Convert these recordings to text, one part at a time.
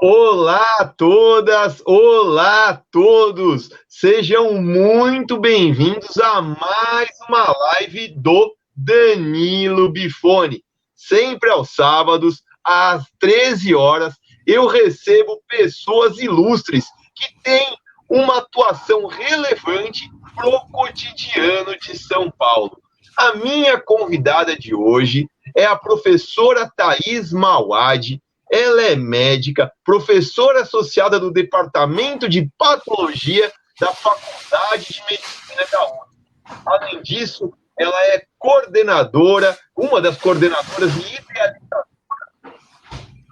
Olá a todas, olá a todos, sejam muito bem-vindos a mais uma live do Danilo Bifone. Sempre aos sábados, às 13 horas, eu recebo pessoas ilustres que têm uma atuação relevante para o cotidiano de São Paulo. A minha convidada de hoje é a professora Thaís Mauad. Ela é médica, professora associada do Departamento de Patologia da Faculdade de Medicina da USP. Além disso, ela é coordenadora, uma das coordenadoras e idealizadoras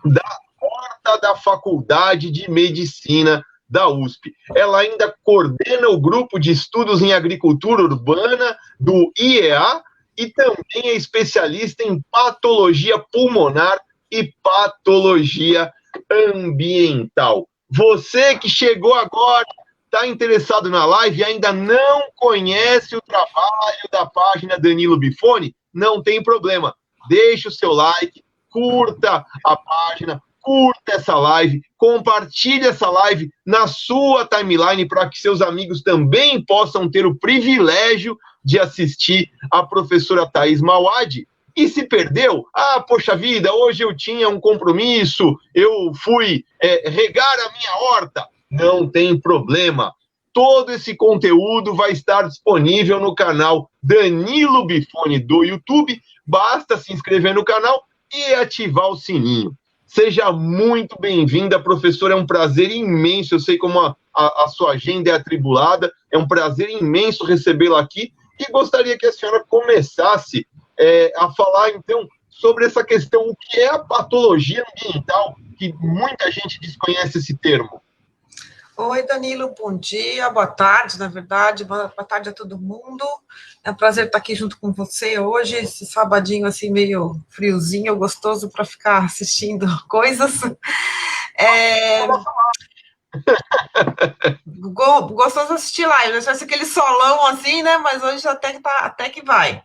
da Horta da Faculdade de Medicina da USP. Ela ainda coordena o grupo de estudos em agricultura urbana do IEA e também é especialista em patologia pulmonar e patologia ambiental. Você que chegou agora, está interessado na live e ainda não conhece o trabalho da página Danilo Bifone, não tem problema. Deixe o seu like, curta a página, curta essa live, compartilhe essa live na sua timeline para que seus amigos também possam ter o privilégio de assistir a professora Thaís Mauad. E se perdeu? Ah, poxa vida, hoje eu tinha um compromisso, eu fui regar a minha horta. Não tem problema. Todo esse conteúdo vai estar disponível no canal Danilo Bifone do YouTube. Basta se inscrever no canal e ativar o sininho. Seja muito bem-vinda, professora. É um prazer imenso. Eu sei como a sua agenda é atribulada. É um prazer imenso recebê-la aqui. E gostaria que a senhora começasse a falar, então, sobre essa questão, o que é a patologia ambiental, que muita gente desconhece esse termo. Oi, Danilo, bom dia, boa tarde, na verdade, boa tarde a todo mundo. É um prazer estar aqui junto com você hoje, esse sabadinho assim meio friozinho, gostoso para ficar assistindo coisas. Gostoso assistir live, eu achei aquele solão assim, né, mas hoje até que vai.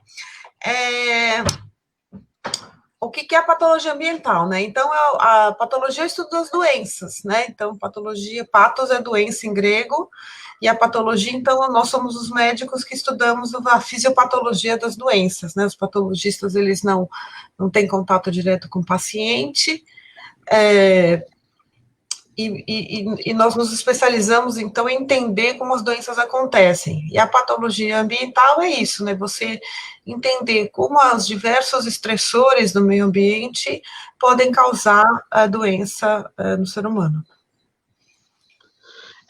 O que é a patologia ambiental, né? Então, a patologia é o estudo das doenças, né? Então, patologia, patos é doença em grego, e a patologia, então, nós somos os médicos que estudamos a fisiopatologia das doenças, né? Os patologistas, eles não têm contato direto com o paciente, e nós nos especializamos, então, em entender como as doenças acontecem. E a patologia ambiental é isso, né? Você entender como os diversos estressores do meio ambiente podem causar a doença no ser humano.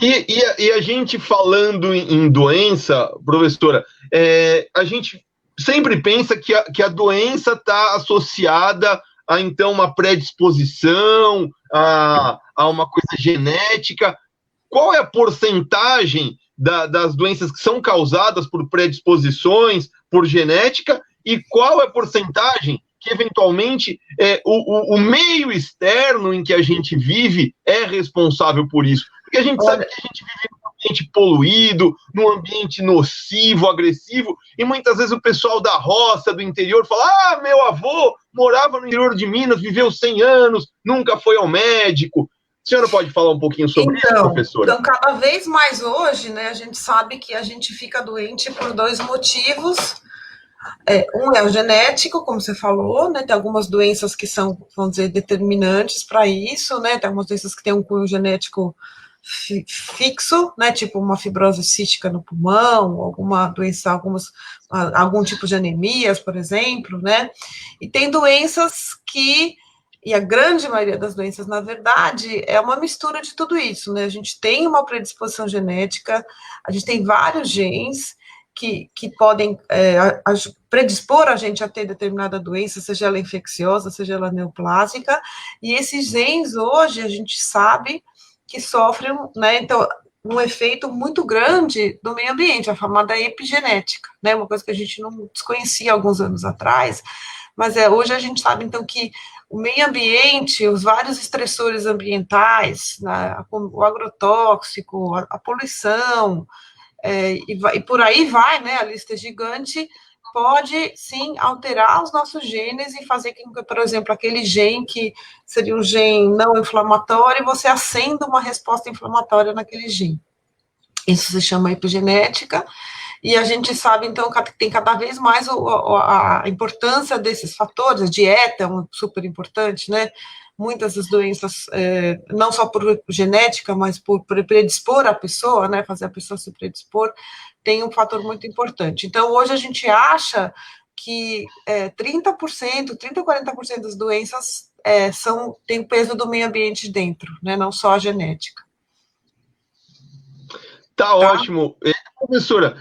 E a gente falando em doença, professora, a gente sempre pensa que a doença está associada a, então, uma predisposição, a uma coisa genética. Qual é a porcentagem das doenças que são causadas por predisposições, por genética, e qual é a porcentagem que, eventualmente, o meio externo em que a gente vive é responsável por isso? Porque a gente sabe que a gente vive num ambiente poluído, num ambiente nocivo, agressivo, e muitas vezes o pessoal da roça, do interior, fala: ah, meu avô morava no interior de Minas, viveu 100 anos, nunca foi ao médico. A senhora pode falar um pouquinho sobre isso, professora? Então, cada vez mais hoje, né, a gente sabe que a gente fica doente por dois motivos. Um é o genético, como você falou, né? Tem algumas doenças que são, vamos dizer, determinantes para isso, né? Tem algumas doenças que têm um cunho genético fixo, né? Tipo uma fibrose cística no pulmão, alguma doença, algum tipo de anemias, por exemplo, né? E tem doenças e a grande maioria das doenças, na verdade, é uma mistura de tudo isso, né? A gente tem uma predisposição genética, a gente tem vários genes que podem predispor a gente a ter determinada doença, seja ela infecciosa, seja ela neoplásica, e esses genes, hoje, a gente sabe que sofrem, né, então, um efeito muito grande do meio ambiente, a chamada epigenética, né, uma coisa que a gente não desconhecia alguns anos atrás, mas hoje a gente sabe, então, que o meio ambiente, os vários estressores ambientais, né, o agrotóxico, a poluição, e por aí vai, né, a lista é gigante, pode, sim, alterar os nossos genes e fazer com que, por exemplo, aquele gene que seria um gene não inflamatório, você acenda uma resposta inflamatória naquele gene. Isso se chama epigenética, e a gente sabe, então, que tem cada vez mais a importância desses fatores. A dieta é super importante, né? Muitas das doenças, não só por genética, mas por predispor a pessoa, né? Fazer a pessoa se predispor, tem um fator muito importante. Então, hoje a gente acha que 30%, 40% das doenças tem o peso do meio ambiente dentro, né? Não só a genética. Tá ótimo. Professora,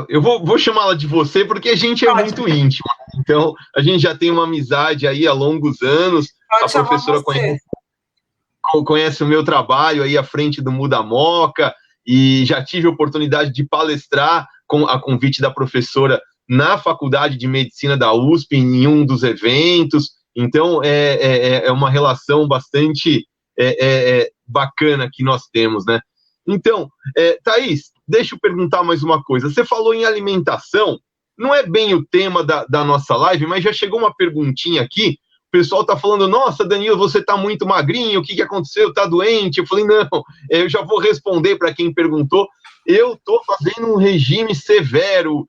eu vou chamá-la de você porque a gente é muito íntimo. Então, a gente já tem uma amizade aí há longos anos. Pode a professora conhece o meu trabalho aí à frente do Muda Moca e já tive a oportunidade de palestrar a convite da professora na Faculdade de Medicina da USP em um dos eventos. Então, é uma relação bastante bacana que nós temos, né? Então, Thaís, deixa eu perguntar mais uma coisa. Você falou em alimentação, não é bem o tema da nossa live, mas já chegou uma perguntinha aqui. O pessoal está falando, nossa, Danilo, você está muito magrinho, o que aconteceu? Está doente? Eu falei, não, eu já vou responder para quem perguntou. Eu estou fazendo um regime severo.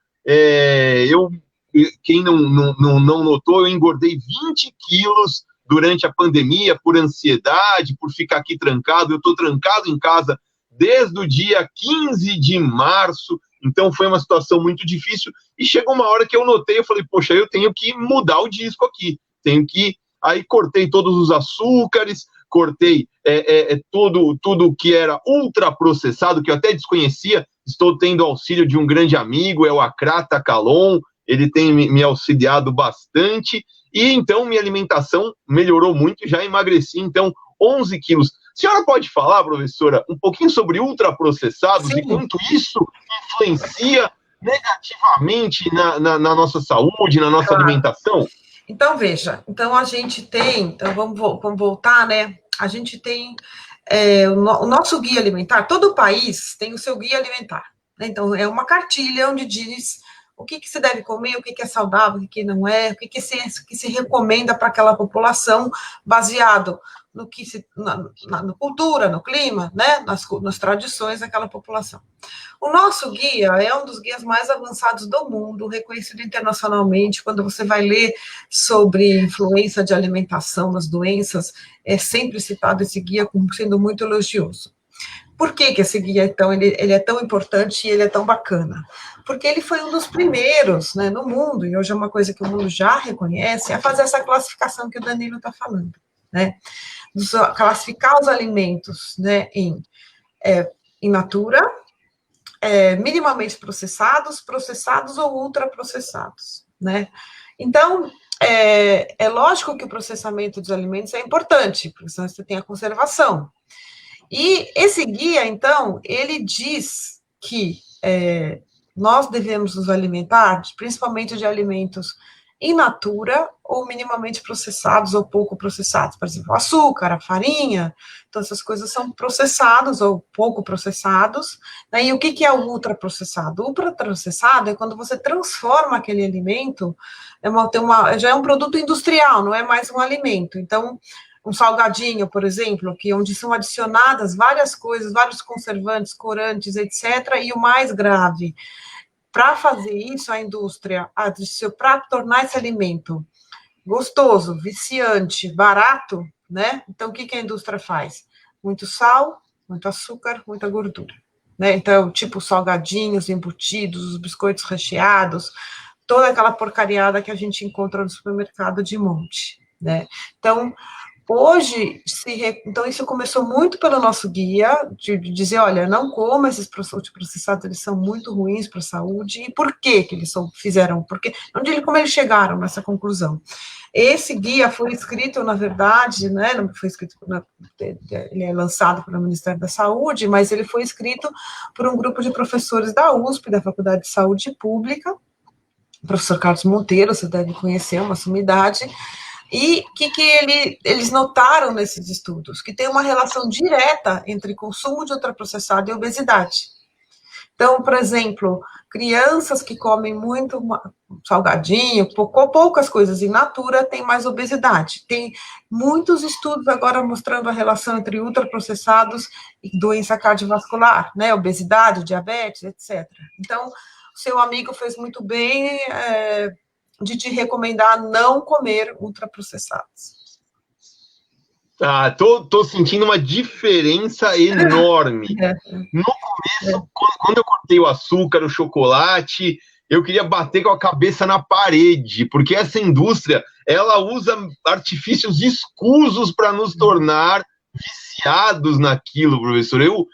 Quem não notou, eu engordei 20 quilos durante a pandemia por ansiedade, por ficar aqui trancado. Eu estou trancado em casa desde o dia 15 de março, então foi uma situação muito difícil, e chegou uma hora que eu notei, eu falei, poxa, eu tenho que mudar o disco aqui, aí cortei todos os açúcares, cortei tudo que era ultraprocessado, que eu até desconhecia, estou tendo auxílio de um grande amigo, é o Acrata Calon, ele tem me auxiliado bastante, e então minha alimentação melhorou muito, já emagreci, então, 11 quilos. A senhora pode falar, professora, um pouquinho sobre ultraprocessados e quanto isso influencia negativamente na nossa saúde, na nossa alimentação? Então, veja, a gente tem, vamos voltar, né? A gente tem o nosso guia alimentar, todo país tem o seu guia alimentar, né? Então, é uma cartilha onde diz o que se deve comer, o que é saudável, o que não é, o que se recomenda para aquela população, baseado no que na cultura, no clima, né, nas tradições daquela população. O nosso guia é um dos guias mais avançados do mundo, reconhecido internacionalmente. Quando você vai ler sobre influência de alimentação nas doenças, é sempre citado esse guia como sendo muito elogioso. Por que esse guia ele é tão importante e ele é tão bacana? Porque ele foi um dos primeiros, né, no mundo, e hoje é uma coisa que o mundo já reconhece, a fazer essa classificação que o Danilo está falando, né? Classificar os alimentos, né, em natura, minimamente processados ou ultraprocessados, né? Então, é lógico que o processamento dos alimentos é importante, porque senão você tem a conservação. E esse guia, então, ele diz que nós devemos nos alimentar, principalmente de alimentos in natura ou minimamente processados ou pouco processados. Por exemplo, o açúcar, a farinha, então essas coisas são processados ou pouco processados. Né? E o que é o ultraprocessado? O ultraprocessado é quando você transforma aquele alimento, já é um produto industrial, não é mais um alimento. Então, um salgadinho, por exemplo, onde são adicionadas várias coisas, vários conservantes, corantes, etc., e o mais grave, para fazer isso, a indústria, para tornar esse alimento gostoso, viciante, barato, né? Então, o que a indústria faz? Muito sal, muito açúcar, muita gordura, né? Então, tipo salgadinhos, embutidos, os biscoitos recheados, toda aquela porcariada que a gente encontra no supermercado de monte, né? Então, hoje, então isso começou muito pelo nosso guia, de dizer, olha, não coma esses ultraprocessados, eles são muito ruins para a saúde, e por que eles fizeram? Como eles chegaram nessa conclusão? Esse guia foi escrito, na verdade, né, não foi escrito, ele é lançado pelo Ministério da Saúde, mas ele foi escrito por um grupo de professores da USP, da Faculdade de Saúde Pública, o professor Carlos Monteiro, você deve conhecer, uma sumidade. E o que eles notaram nesses estudos? Que tem uma relação direta entre consumo de ultraprocessado e obesidade. Então, por exemplo, crianças que comem muito salgadinho, poucas coisas in natura, tem mais obesidade. Tem muitos estudos agora mostrando a relação entre ultraprocessados e doença cardiovascular, né? Obesidade, diabetes, etc. Então, o seu amigo fez muito bem de te recomendar não comer ultraprocessados. Tô sentindo uma diferença enorme. No começo, quando eu cortei o açúcar, o chocolate, eu queria bater com a cabeça na parede, porque essa indústria, ela usa artifícios escusos para nos tornar viciados naquilo, professor. Eu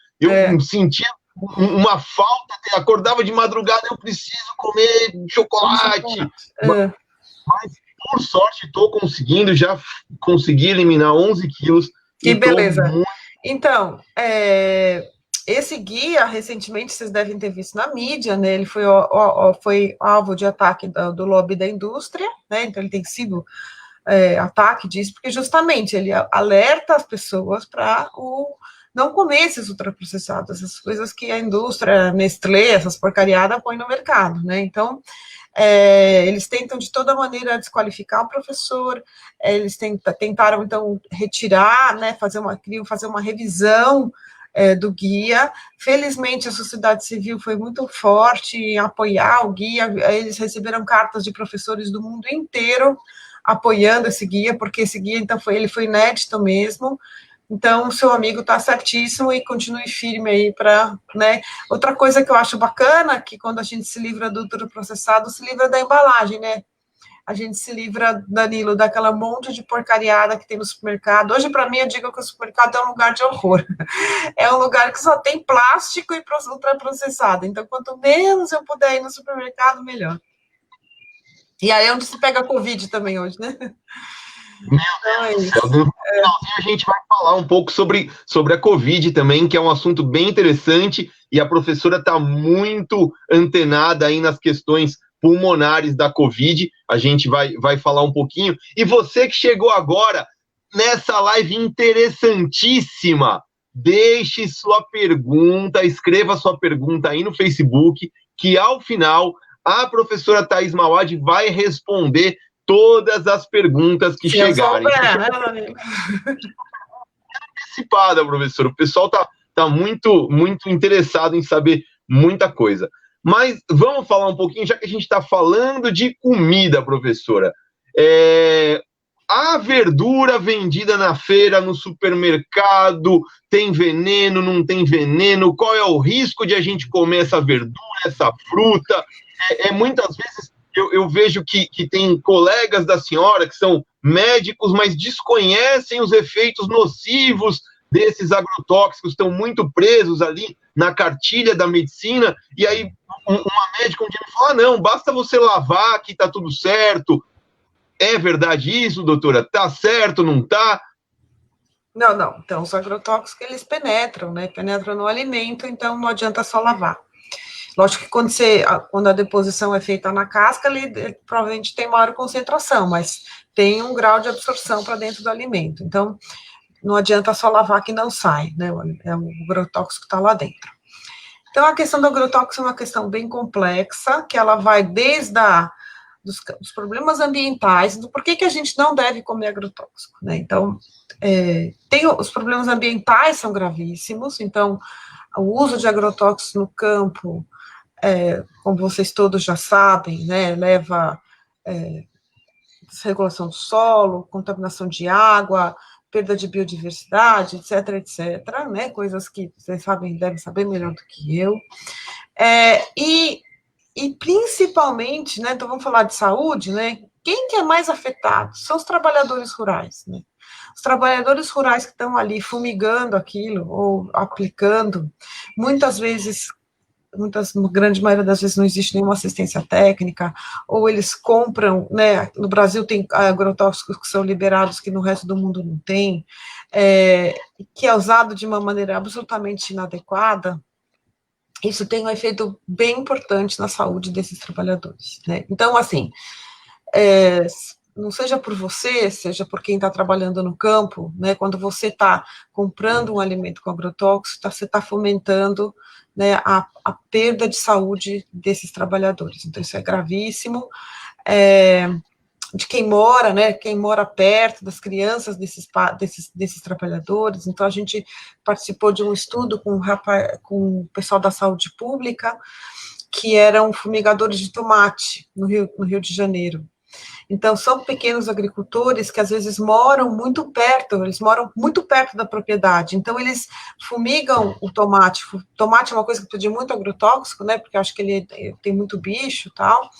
sentia uma falta, acordava de madrugada, eu preciso comer chocolate. Mas, por sorte, estou conseguindo, já consegui eliminar 11 quilos. Que beleza. Então, esse guia, recentemente, vocês devem ter visto na mídia, né? Ele foi alvo de ataque do lobby da indústria, né? Então, ele tem sido ataque disso, porque justamente ele alerta as pessoas para não comer esses ultraprocessados, essas coisas que a indústria, Nestlé, essas porcariadas põe no mercado, né? Então, eles tentam de toda maneira desqualificar o professor, eles tentaram, então, retirar, né, queriam fazer uma revisão do guia. Felizmente, a sociedade civil foi muito forte em apoiar o guia, eles receberam cartas de professores do mundo inteiro apoiando esse guia, porque esse guia, então, ele foi inédito mesmo. Então, o seu amigo está certíssimo e continue firme aí para, né? Outra coisa que eu acho bacana, que quando a gente se livra do ultraprocessado, se livra da embalagem, né? A gente se livra, Danilo, daquela monte de porcariada que tem no supermercado. Hoje, para mim, eu digo que o supermercado é um lugar de horror. É um lugar que só tem plástico e ultraprocessado. Então, quanto menos eu puder ir no supermercado, melhor. E aí é onde se pega a Covid também hoje, né? Meu Deus do céu. No finalzinho a gente vai falar um pouco sobre a Covid também, que é um assunto bem interessante, e a professora está muito antenada aí nas questões pulmonares da Covid. A gente vai falar um pouquinho. E você que chegou agora nessa live interessantíssima, deixe sua pergunta, escreva sua pergunta aí no Facebook, que ao final a professora Thaís Mauad vai responder todas as perguntas que chegarem. Antecipada, professor. O pessoal tá muito, muito interessado em saber muita coisa. Mas vamos falar um pouquinho, já que a gente está falando de comida, professora. A verdura vendida na feira, no supermercado, tem veneno, não tem veneno? Qual é o risco de a gente comer essa verdura, essa fruta? Muitas vezes eu vejo que tem colegas da senhora que são médicos, mas desconhecem os efeitos nocivos desses agrotóxicos, estão muito presos ali na cartilha da medicina, e aí uma médica um dia me fala, não, basta você lavar que tá tudo certo. É verdade isso, doutora? Tá certo, não tá? Não. Então, os agrotóxicos, eles penetram, né? Penetram no alimento, então não adianta só lavar. Lógico que quando a deposição é feita na casca, ele provavelmente tem maior concentração, mas tem um grau de absorção para dentro do alimento. Então, não adianta só lavar que não sai, né? O agrotóxico está lá dentro. Então, a questão do agrotóxico é uma questão bem complexa, que ela vai desde dos problemas ambientais, do porquê que a gente não deve comer agrotóxico, né? Então, os problemas ambientais são gravíssimos, então, o uso de agrotóxicos no campo, como vocês todos já sabem, né, leva desregulação do solo, contaminação de água, perda de biodiversidade, etc., né, coisas que vocês devem saber melhor do que eu. E principalmente, né, então vamos falar de saúde, né, quem que é mais afetado? São os trabalhadores rurais, né? Os trabalhadores rurais que estão ali fumigando aquilo, ou aplicando, muitas vezes, grande maioria das vezes não existe nenhuma assistência técnica, ou eles compram, né, no Brasil tem agrotóxicos que são liberados que no resto do mundo não tem, que é usado de uma maneira absolutamente inadequada. Isso tem um efeito bem importante na saúde desses trabalhadores, né? Então, assim, não seja por você, seja por quem está trabalhando no campo, né, quando você está comprando um alimento com agrotóxico, você está fomentando, né, a perda de saúde desses trabalhadores. Então, isso é gravíssimo. De quem mora, né, quem mora perto das crianças desses trabalhadores. Então, a gente participou de um estudo com o pessoal da saúde pública, que eram fumigadores de tomate no Rio de Janeiro. Então, são pequenos agricultores que às vezes moram muito perto, eles moram muito perto da propriedade, então eles fumigam o tomate. O tomate é uma coisa que precisa de muito agrotóxico, né, porque eu acho que ele tem muito bicho e tal.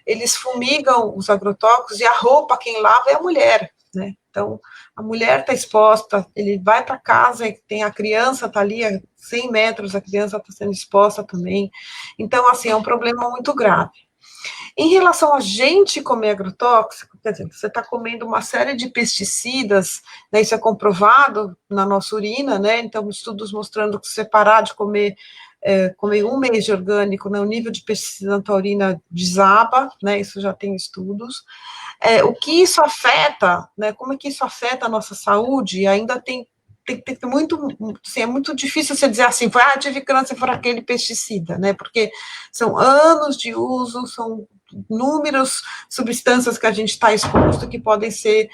Eles fumigam os agrotóxicos e a roupa, quem lava é a mulher, né? Então, a mulher está exposta, ele vai para casa e tem a criança, está ali a 100 metros, a criança está sendo exposta também. Então, assim, é um problema muito grave. Em relação a gente comer agrotóxico, quer dizer, você está comendo uma série de pesticidas, né, isso é comprovado na nossa urina, né, então estudos mostrando que se você parar de comer um mês de orgânico, né, o nível de pesticida na tua urina desaba, né, isso já tem estudos. O que isso afeta, né, como é que isso afeta a nossa saúde, ainda tem muito, assim, é muito difícil você dizer assim, tive câncer por aquele pesticida, né, porque são anos de uso, são inúmeras substâncias que a gente está exposto que podem ser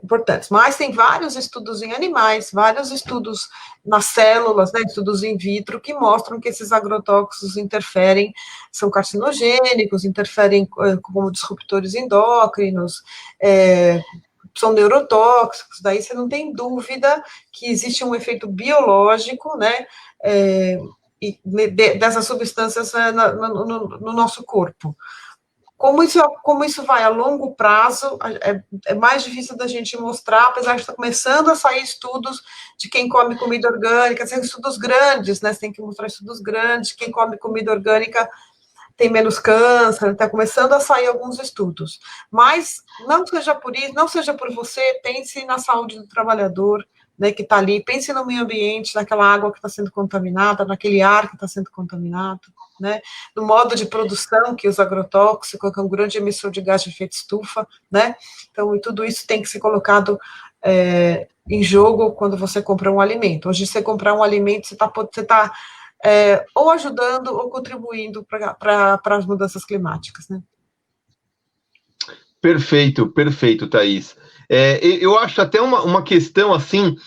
importantes, mas tem vários estudos em animais, vários estudos nas células, né, estudos in vitro, que mostram que esses agrotóxicos interferem, são carcinogênicos, interferem como disruptores endócrinos, são neurotóxicos, daí você não tem dúvida que existe um efeito biológico, né, dessas substâncias no nosso corpo. Como isso vai a longo prazo, é mais difícil da gente mostrar, apesar de estar começando a sair estudos de quem come comida orgânica, são estudos grandes, né? Você tem que mostrar estudos grandes, quem come comida orgânica tem menos câncer, está começando a sair alguns estudos. Mas não seja por isso, não seja por você, pense na saúde do trabalhador, né, que está ali, pense no meio ambiente, naquela água que está sendo contaminada, naquele ar que está sendo contaminado, né, no modo de produção que usa agrotóxico, que é um grande emissor de gás de efeito estufa, né, então, e tudo isso tem que ser colocado em jogo quando você compra um alimento. Hoje, você comprar um alimento, você está ou ajudando ou contribuindo para as mudanças climáticas, né? Perfeito, perfeito, Thaís. Eu acho até uma questão assim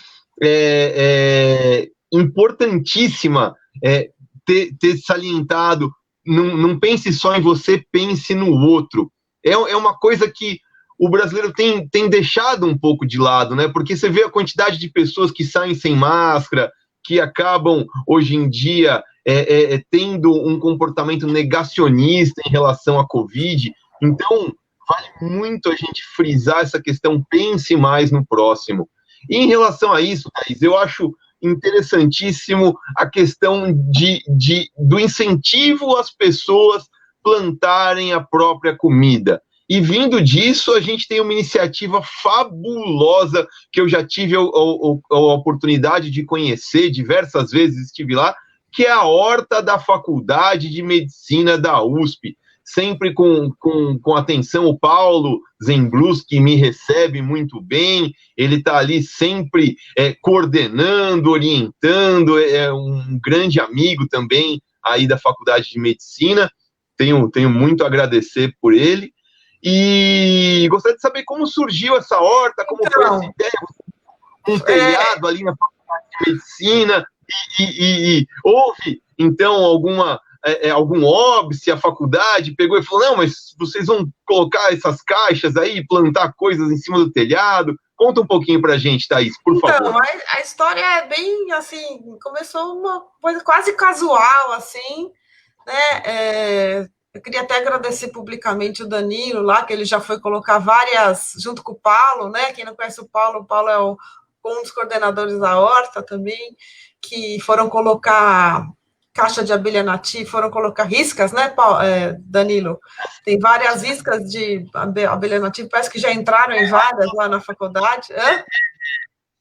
importantíssima ter salientado. Não pense só em você, pense no outro. É uma coisa que o brasileiro tem deixado um pouco de lado, né? Porque você vê a quantidade de pessoas que saem sem máscara, que acabam, hoje em dia, tendo um comportamento negacionista em relação à Covid. Então, vale muito a gente frisar essa questão, pense mais no próximo. E em relação a isso, Thaís, eu acho interessantíssimo a questão do incentivo às pessoas plantarem a própria comida. E vindo disso, a gente tem uma iniciativa fabulosa que eu já tive a oportunidade de conhecer, diversas vezes estive lá, que é a horta da Faculdade de Medicina da USP. Sempre com atenção, o Paulo Zemblus, que me recebe muito bem, ele está ali sempre coordenando, orientando, é um grande amigo também aí da Faculdade de Medicina, tenho muito a agradecer por ele, e gostaria de saber como surgiu essa horta, como foi essa ideia, um telhado ali na Faculdade de Medicina, e houve, então, algum óbice, a faculdade pegou e falou, não, mas vocês vão colocar essas caixas aí, plantar coisas em cima do telhado? Conta um pouquinho pra gente, Thaís, por favor. Então, a história é bem, assim, começou uma coisa quase casual, assim, né, eu queria até agradecer publicamente o Danilo lá, que ele já foi colocar várias, junto com o Paulo, né, quem não conhece o Paulo é um dos coordenadores da horta também, que foram colocar caixa de abelha nativa, foram colocar riscas, né, Danilo? Tem várias riscas de abelha nativa, parece que já entraram em várias lá na faculdade.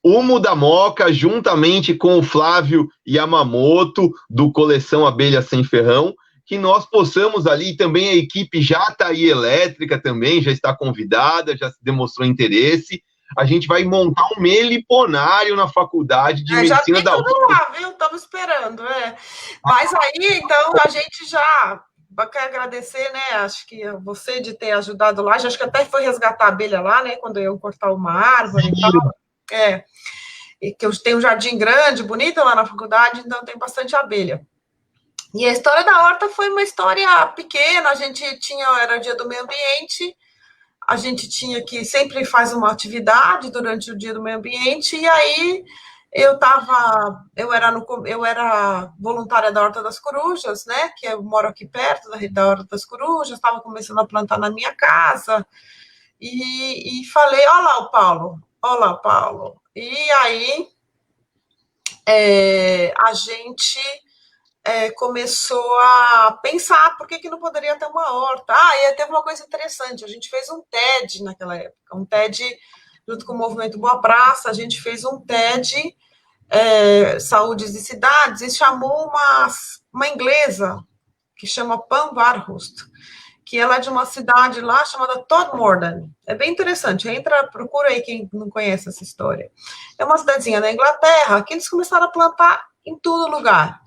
Humo da Moca, juntamente com o Flávio Yamamoto, do Coleção Abelha Sem Ferrão, que nós possamos ali, também a equipe já está aí elétrica também, já está convidada, já se demonstrou interesse. A gente vai montar um meliponário na faculdade de medicina da USP. Já tem tudo lá, viu? Estamos esperando, Mas aí, então, a gente já quer agradecer, né? Acho que você de ter ajudado lá, acho que até foi resgatar a abelha lá, né? Quando eu cortar uma árvore e tal. E que eu tenho um jardim grande, bonito lá na faculdade, então tem bastante abelha. E a história da horta foi uma história pequena, a gente era dia do meio ambiente, a gente tinha que sempre faz uma atividade durante o dia do meio ambiente, e aí eu era voluntária da Horta das Corujas, né, que eu moro aqui perto da Horta das Corujas, estava começando a plantar na minha casa, e falei, olha lá o Paulo, e aí a gente começou a pensar por que não poderia ter uma horta. E teve uma coisa interessante, a gente fez um TED naquela época, um TED junto com o Movimento Boa Praça, a gente fez um TED Saúdes e Cidades, e chamou uma inglesa que chama Pam Warhurst, que ela é de uma cidade lá chamada Todmorden. É bem interessante, procura aí quem não conhece essa história. É uma cidadezinha na Inglaterra que eles começaram a plantar em todo lugar,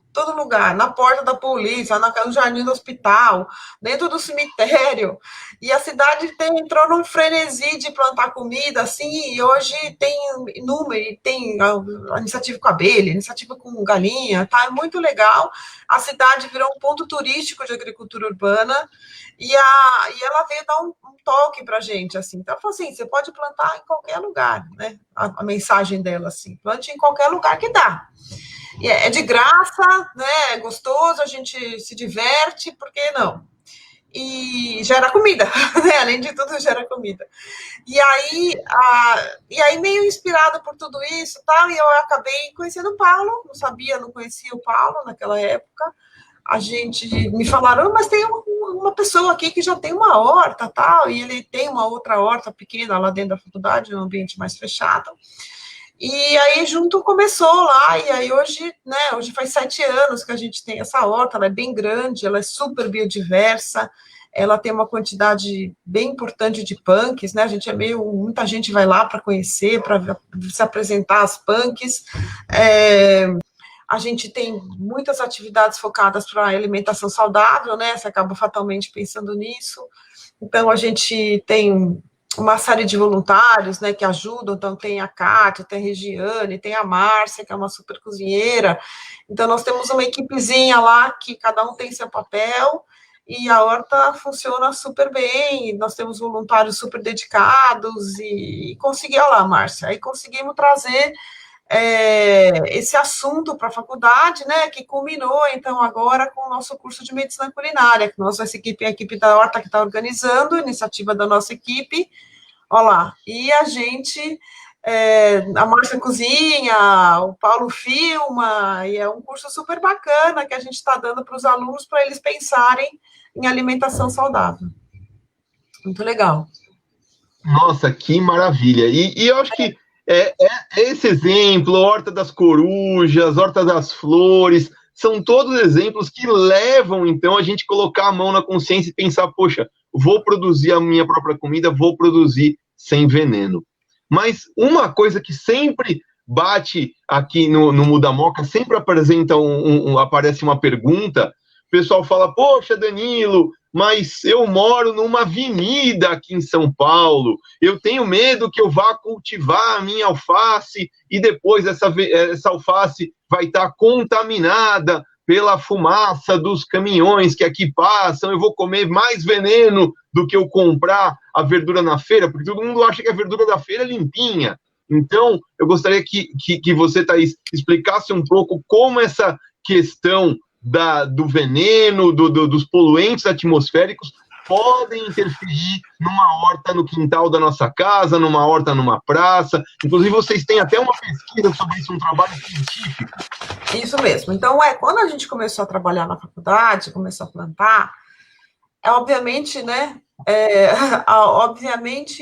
na porta da polícia, no jardim do hospital, dentro do cemitério, e a cidade entrou num frenesi de plantar comida, assim, e hoje tem número, tem a iniciativa com abelha, iniciativa com galinha, tá? É muito legal, a cidade virou um ponto turístico de agricultura urbana, e ela veio dar um toque pra gente, assim, então ela falou assim, você pode plantar em qualquer lugar, né, a mensagem dela, assim, plante em qualquer lugar que dá. É de graça, né? É gostoso, a gente se diverte, por que não? E gera comida, né? Além de tudo, gera comida. E aí meio inspirada por tudo isso, tal, e eu acabei conhecendo o Paulo, não conhecia o Paulo naquela época. Me falaram, mas tem uma pessoa aqui que já tem uma horta, tal, e ele tem uma outra horta pequena lá dentro da faculdade, num ambiente mais fechado. E aí junto começou lá, e aí hoje faz 7 anos que a gente tem essa horta, ela é bem grande, ela é super biodiversa, ela tem uma quantidade bem importante de punks, né, muita gente vai lá para conhecer, para se apresentar as punks, a gente tem muitas atividades focadas para alimentação saudável, né, você acaba fatalmente pensando nisso, então a gente tem uma série de voluntários, né, que ajudam, então tem a Kátia, tem a Regiane, tem a Márcia, que é uma super cozinheira, então nós temos uma equipezinha lá, que cada um tem seu papel, e a horta funciona super bem, nós temos voluntários super dedicados, e olha lá, Márcia, aí conseguimos trazer esse assunto para a faculdade, né, que culminou, então, agora com o nosso curso de medicina culinária, que a equipe da Horta que está organizando, iniciativa da nossa equipe, olha lá, e a gente, a Márcia cozinha, o Paulo filma, e é um curso super bacana que a gente está dando para os alunos, para eles pensarem em alimentação saudável. Muito legal. Nossa, que maravilha! E eu acho que esse exemplo, Horta das Corujas, Horta das Flores, são todos exemplos que levam, então, a gente colocar a mão na consciência e pensar, poxa, vou produzir a minha própria comida, vou produzir sem veneno. Mas uma coisa que sempre bate aqui no Muda Moca, sempre aparece uma pergunta, o pessoal fala, poxa, Danilo, mas eu moro numa avenida aqui em São Paulo, eu tenho medo que eu vá cultivar a minha alface e depois essa alface vai estar contaminada pela fumaça dos caminhões que aqui passam, eu vou comer mais veneno do que eu comprar a verdura na feira, porque todo mundo acha que a verdura da feira é limpinha. Então, eu gostaria que você, Thaís, explicasse um pouco como essa questão do veneno, dos poluentes atmosféricos podem interferir numa horta no quintal da nossa casa, numa horta numa praça. Inclusive, vocês têm até uma pesquisa sobre isso, um trabalho científico. Isso mesmo. Então, quando a gente começou a trabalhar na faculdade, começou a plantar, obviamente, né, obviamente,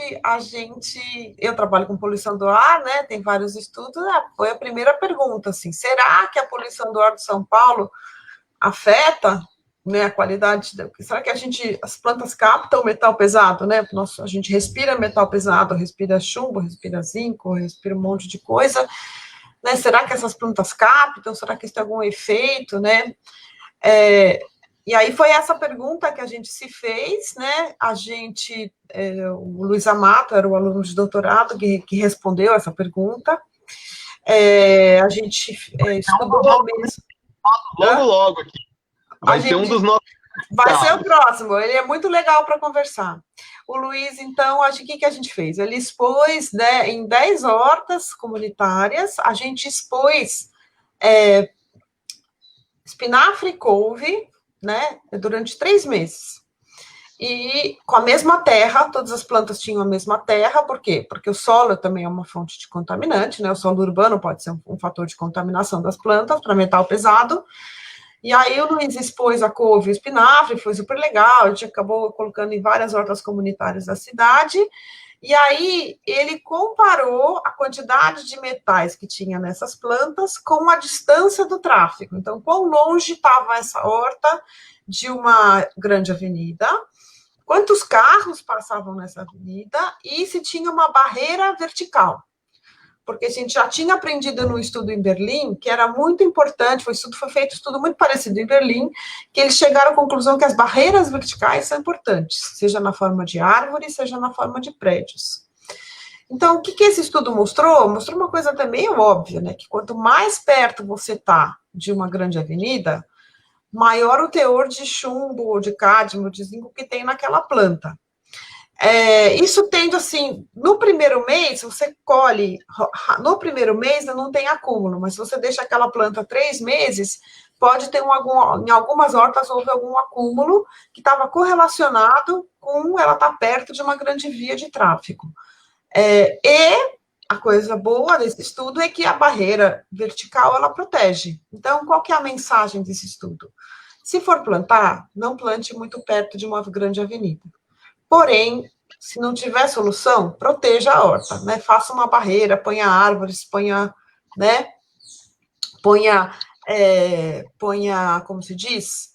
eu trabalho com poluição do ar, né, tem vários estudos, foi a primeira pergunta, assim, será que a poluição do ar de São Paulo afeta, né, a qualidade, será que as plantas captam metal pesado, né, a gente respira metal pesado, respira chumbo, respira zinco, respira um monte de coisa, né, será que essas plantas captam, será que isso tem algum efeito, né, e aí foi essa pergunta que a gente se fez, né, o Luiz Amato era o aluno de doutorado que respondeu essa pergunta, a gente estudou logo aqui. Vai ser um dos nossos. Vai ser o próximo, ele é muito legal para conversar. O Luiz, então, o que a gente fez? Ele expôs, né, em 10 hortas comunitárias, a gente expôs espinafre e couve, né, durante 3 meses. E com a mesma terra, todas as plantas tinham a mesma terra, por quê? Porque o solo também é uma fonte de contaminante, né, o solo urbano pode ser um fator de contaminação das plantas para metal pesado. E aí o Luiz expôs a couve e o espinafre, foi super legal, a gente acabou colocando em várias hortas comunitárias da cidade, e aí ele comparou a quantidade de metais que tinha nessas plantas com a distância do tráfego. Então, quão longe estava essa horta de uma grande avenida, quantos carros passavam nessa avenida e se tinha uma barreira vertical. Porque a gente já tinha aprendido no estudo em Berlim, que era muito importante, foi feito um estudo muito parecido em Berlim, que eles chegaram à conclusão que as barreiras verticais são importantes, seja na forma de árvore, seja na forma de prédios. Então, o que esse estudo mostrou? Mostrou uma coisa até meio óbvia, né, que quanto mais perto você está de uma grande avenida, maior o teor de chumbo, de cádmio, de zinco que tem naquela planta. Isso tende assim, no primeiro mês, você colhe, no primeiro mês não tem acúmulo, mas se você deixa aquela planta 3 meses, pode ter em algumas hortas houve algum acúmulo que estava correlacionado com ela estar perto de uma grande via de tráfego. E a coisa boa desse estudo é que a barreira vertical, ela protege. Então, qual que é a mensagem desse estudo? Se for plantar, não plante muito perto de uma grande avenida. Porém, se não tiver solução, proteja a horta, né? Faça uma barreira, ponha árvores, ponha, como se diz?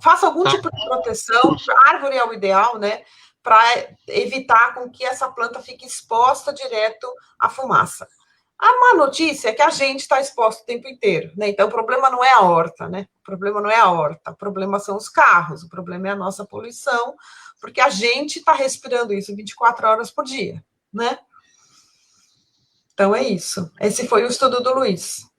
Faça algum tipo de proteção, árvore é o ideal, né? Para evitar com que essa planta fique exposta direto à fumaça. A má notícia é que a gente está exposto o tempo inteiro, né? Então, o problema não é a horta, né? O problema não é a horta, o problema são os carros, o problema é a nossa poluição, porque a gente está respirando isso 24 horas por dia, né? Então, é isso. Esse foi o estudo do Luiz.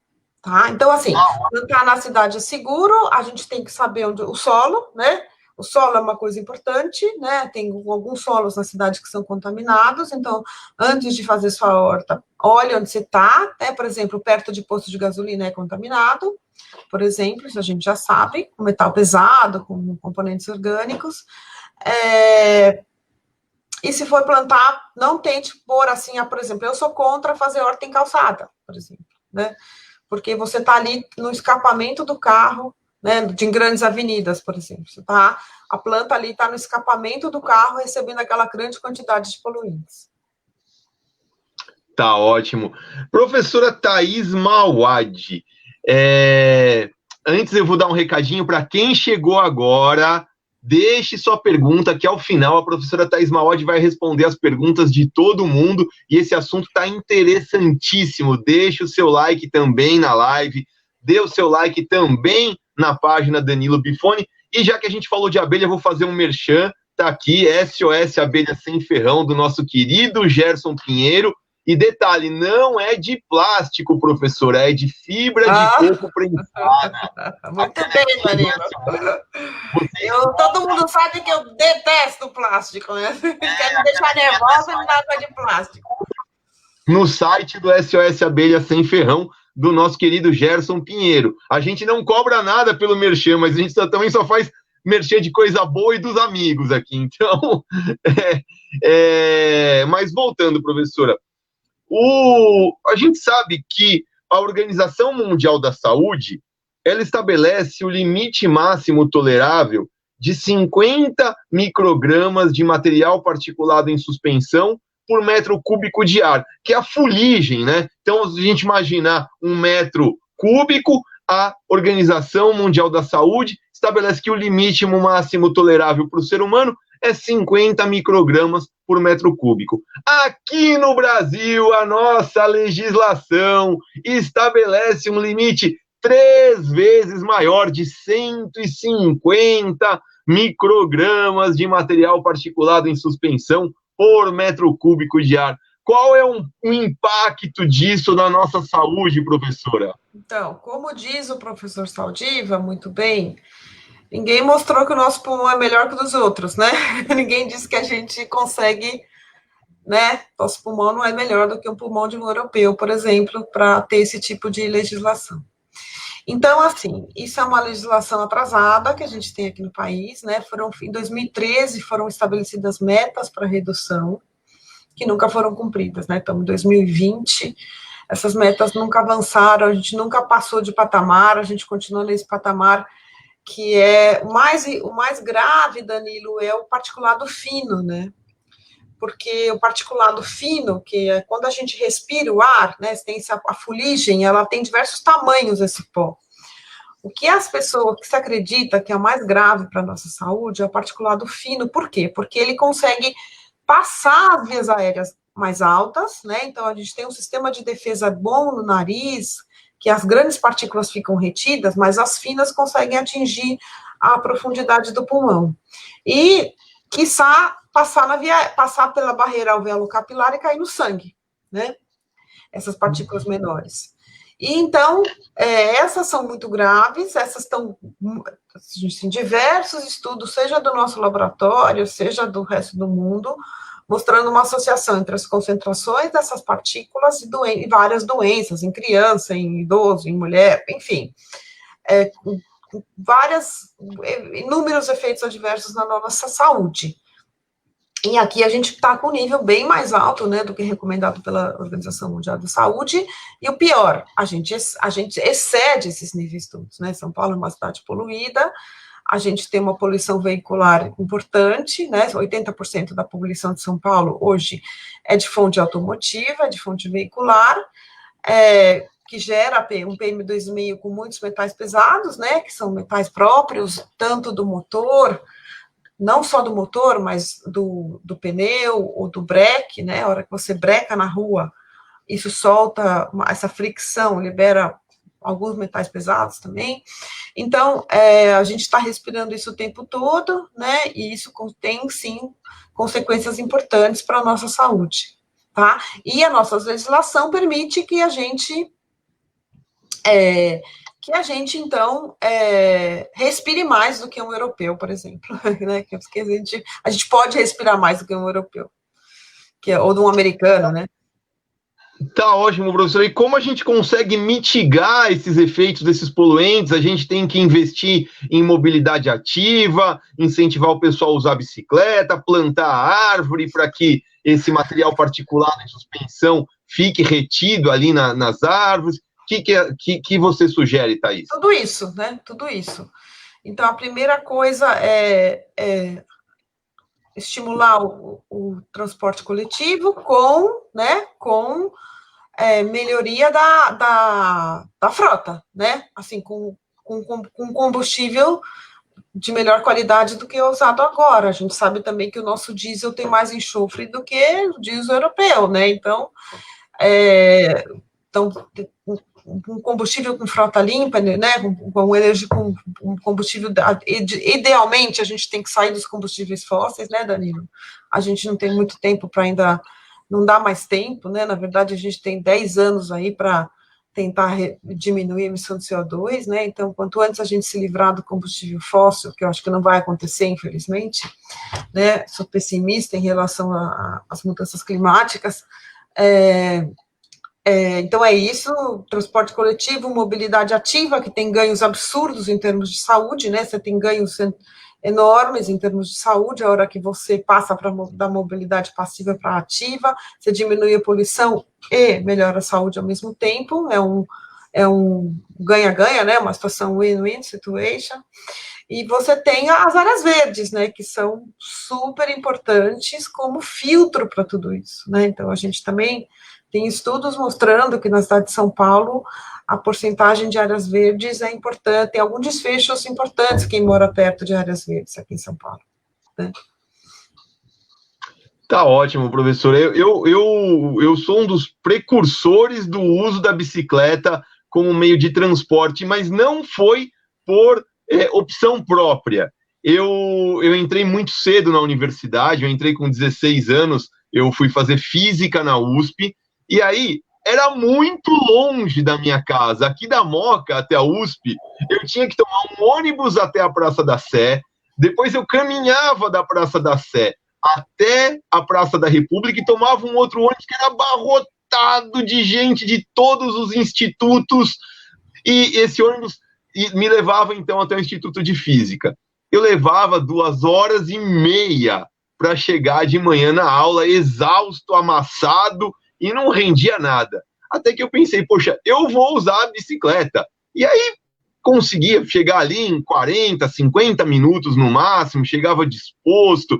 Tá? Então, assim, plantar na cidade é seguro, a gente tem que saber onde o solo, né? O solo é uma coisa importante, né? Tem alguns solos na cidade que são contaminados, então, antes de fazer sua horta, olhe onde você está, né? Por exemplo, perto de posto de gasolina é contaminado, por exemplo, isso a gente já sabe, com metal pesado, com componentes orgânicos. E se for plantar, não tente pôr assim, por exemplo, eu sou contra fazer horta em calçada, por exemplo, né? Porque você está ali no escapamento do carro, né, de grandes avenidas, por exemplo. A planta ali está no escapamento do carro, recebendo aquela grande quantidade de poluentes. Tá ótimo. Professora Thaís Mauad, antes eu vou dar um recadinho para quem chegou agora. Deixe sua pergunta, que ao final a professora Thaís Mauad vai responder as perguntas de todo mundo, e esse assunto está interessantíssimo. Deixe o seu like também na live, dê o seu like também na página Danilo Bifone, e já que a gente falou de abelha, eu vou fazer um merchan, tá aqui, SOS Abelha Sem Ferrão, do nosso querido Gerson Pinheiro, e detalhe, não é de plástico, professora, é de fibra de coco prensada. Muito bem, Danilo. Todo mundo sabe que eu detesto plástico, né? Quer me deixar nervosa, não dá de plástico. No site do SOS Abelha Sem Ferrão, do nosso querido Gerson Pinheiro. A gente não cobra nada pelo merchan, mas a gente também só faz merchan de coisa boa e dos amigos aqui. Então, mas voltando, professora, a gente sabe que a Organização Mundial da Saúde, ela estabelece o limite máximo tolerável de 50 microgramas de material particulado em suspensão por metro cúbico de ar, que é a fuligem, né? Então, se a gente imaginar 1 metro cúbico, a Organização Mundial da Saúde estabelece que o limite máximo tolerável para o ser humano é 50 microgramas por metro cúbico. Aqui no Brasil, a nossa legislação estabelece um limite 3 vezes maior, de 150 microgramas de material particulado em suspensão por metro cúbico de ar. Qual é o impacto disso na nossa saúde, professora? Então, como diz o professor Saldiva, muito bem, ninguém mostrou que o nosso pulmão é melhor que o dos outros, né? Ninguém disse que a gente consegue, né? Nosso pulmão não é melhor do que um pulmão de um europeu, por exemplo, para ter esse tipo de legislação. Então, assim, isso é uma legislação atrasada que a gente tem aqui no país, né? Em 2013 foram estabelecidas metas para redução, que nunca foram cumpridas, né? Então, em 2020, essas metas nunca avançaram, a gente nunca passou de patamar, a gente continua nesse patamar que é o mais grave, Danilo, é o particulado fino, né? Porque o particulado fino, que é quando a gente respira o ar, né, tem a fuligem, ela tem diversos tamanhos, esse pó. O que as pessoas, que se acredita que é o mais grave para a nossa saúde é o particulado fino. Por quê? Porque ele consegue passar as vias aéreas mais altas, né, então a gente tem um sistema de defesa bom no nariz, que as grandes partículas ficam retidas, mas as finas conseguem atingir a profundidade do pulmão. E, quiçá, passar pela barreira alveolo-capilar e cair no sangue, né? Essas partículas menores. E, então, essas são muito graves, essas estão em diversos estudos, seja do nosso laboratório, seja do resto do mundo, mostrando uma associação entre as concentrações dessas partículas e várias doenças, em criança, em idoso, em mulher, enfim, inúmeros efeitos adversos na nossa saúde. E aqui a gente está com um nível bem mais alto, né, do que recomendado pela Organização Mundial da Saúde, e o pior, a gente excede esses níveis todos, né, São Paulo é uma cidade poluída, a gente tem uma poluição veicular importante, né, 80% da população de São Paulo hoje é de fonte automotiva, é de fonte veicular, que gera um PM2,5 com muitos metais pesados, né, que são metais próprios, tanto do motor, não só do motor, mas do pneu ou do breque, né, a hora que você breca na rua, isso solta essa fricção, libera alguns metais pesados também. Então, a gente está respirando isso o tempo todo, né, e isso tem, sim, consequências importantes para a nossa saúde, tá? E a nossa legislação permite que a gente, então, respire mais do que um europeu, por exemplo, né, porque a gente pode respirar mais do que um europeu, ou de um americano, né? Tá ótimo, professor. E como a gente consegue mitigar esses efeitos desses poluentes? A gente tem que investir em mobilidade ativa, incentivar o pessoal a usar bicicleta, plantar árvore para que esse material particulado em suspensão fique retido ali nas árvores. O que você sugere, Thaís? Tudo isso, né? Tudo isso. Então, a primeira coisa é estimular o transporte coletivo com melhoria da frota, né? Assim, com combustível de melhor qualidade do que é usado agora. A gente sabe também que o nosso diesel tem mais enxofre do que o diesel europeu, né? Então, um combustível com frota limpa, né, com energia, com combustível, idealmente a gente tem que sair dos combustíveis fósseis, né, Danilo? A gente não tem muito tempo para ainda, não dá mais tempo, né, na verdade a gente tem 10 anos aí para tentar diminuir a emissão de CO2, né, então quanto antes a gente se livrar do combustível fóssil, que eu acho que não vai acontecer, infelizmente, né, sou pessimista em relação às mudanças climáticas, então é isso, transporte coletivo, mobilidade ativa, que tem ganhos absurdos em termos de saúde, né, você tem ganhos enormes em termos de saúde, a hora que você passa da mobilidade passiva para ativa, você diminui a poluição e melhora a saúde ao mesmo tempo, é um ganha-ganha, né, uma situação win-win situation. E você tem as áreas verdes, né, que são super importantes como filtro para tudo isso, né? Então, a gente também tem estudos mostrando que na cidade de São Paulo a porcentagem de áreas verdes é importante, tem alguns desfechos importantes quem mora perto de áreas verdes aqui em São Paulo, né? Tá ótimo, professor. Eu sou um dos precursores do uso da bicicleta como meio de transporte, mas não foi por opção própria. Eu entrei muito cedo na universidade, eu entrei com 16 anos, eu fui fazer física na USP, e aí era muito longe da minha casa. Aqui da Moca até a USP, eu tinha que tomar um ônibus até a Praça da Sé, depois eu caminhava da Praça da Sé até a Praça da República e tomava um outro ônibus que era abarrotado de gente de todos os institutos, e esse ônibus me levava então até o Instituto de Física. Eu levava 2 horas e meia para chegar de manhã na aula, exausto, amassado, e não rendia nada. Até que eu pensei, poxa, eu vou usar a bicicleta. E aí conseguia chegar ali em 40, 50 minutos no máximo, chegava disposto,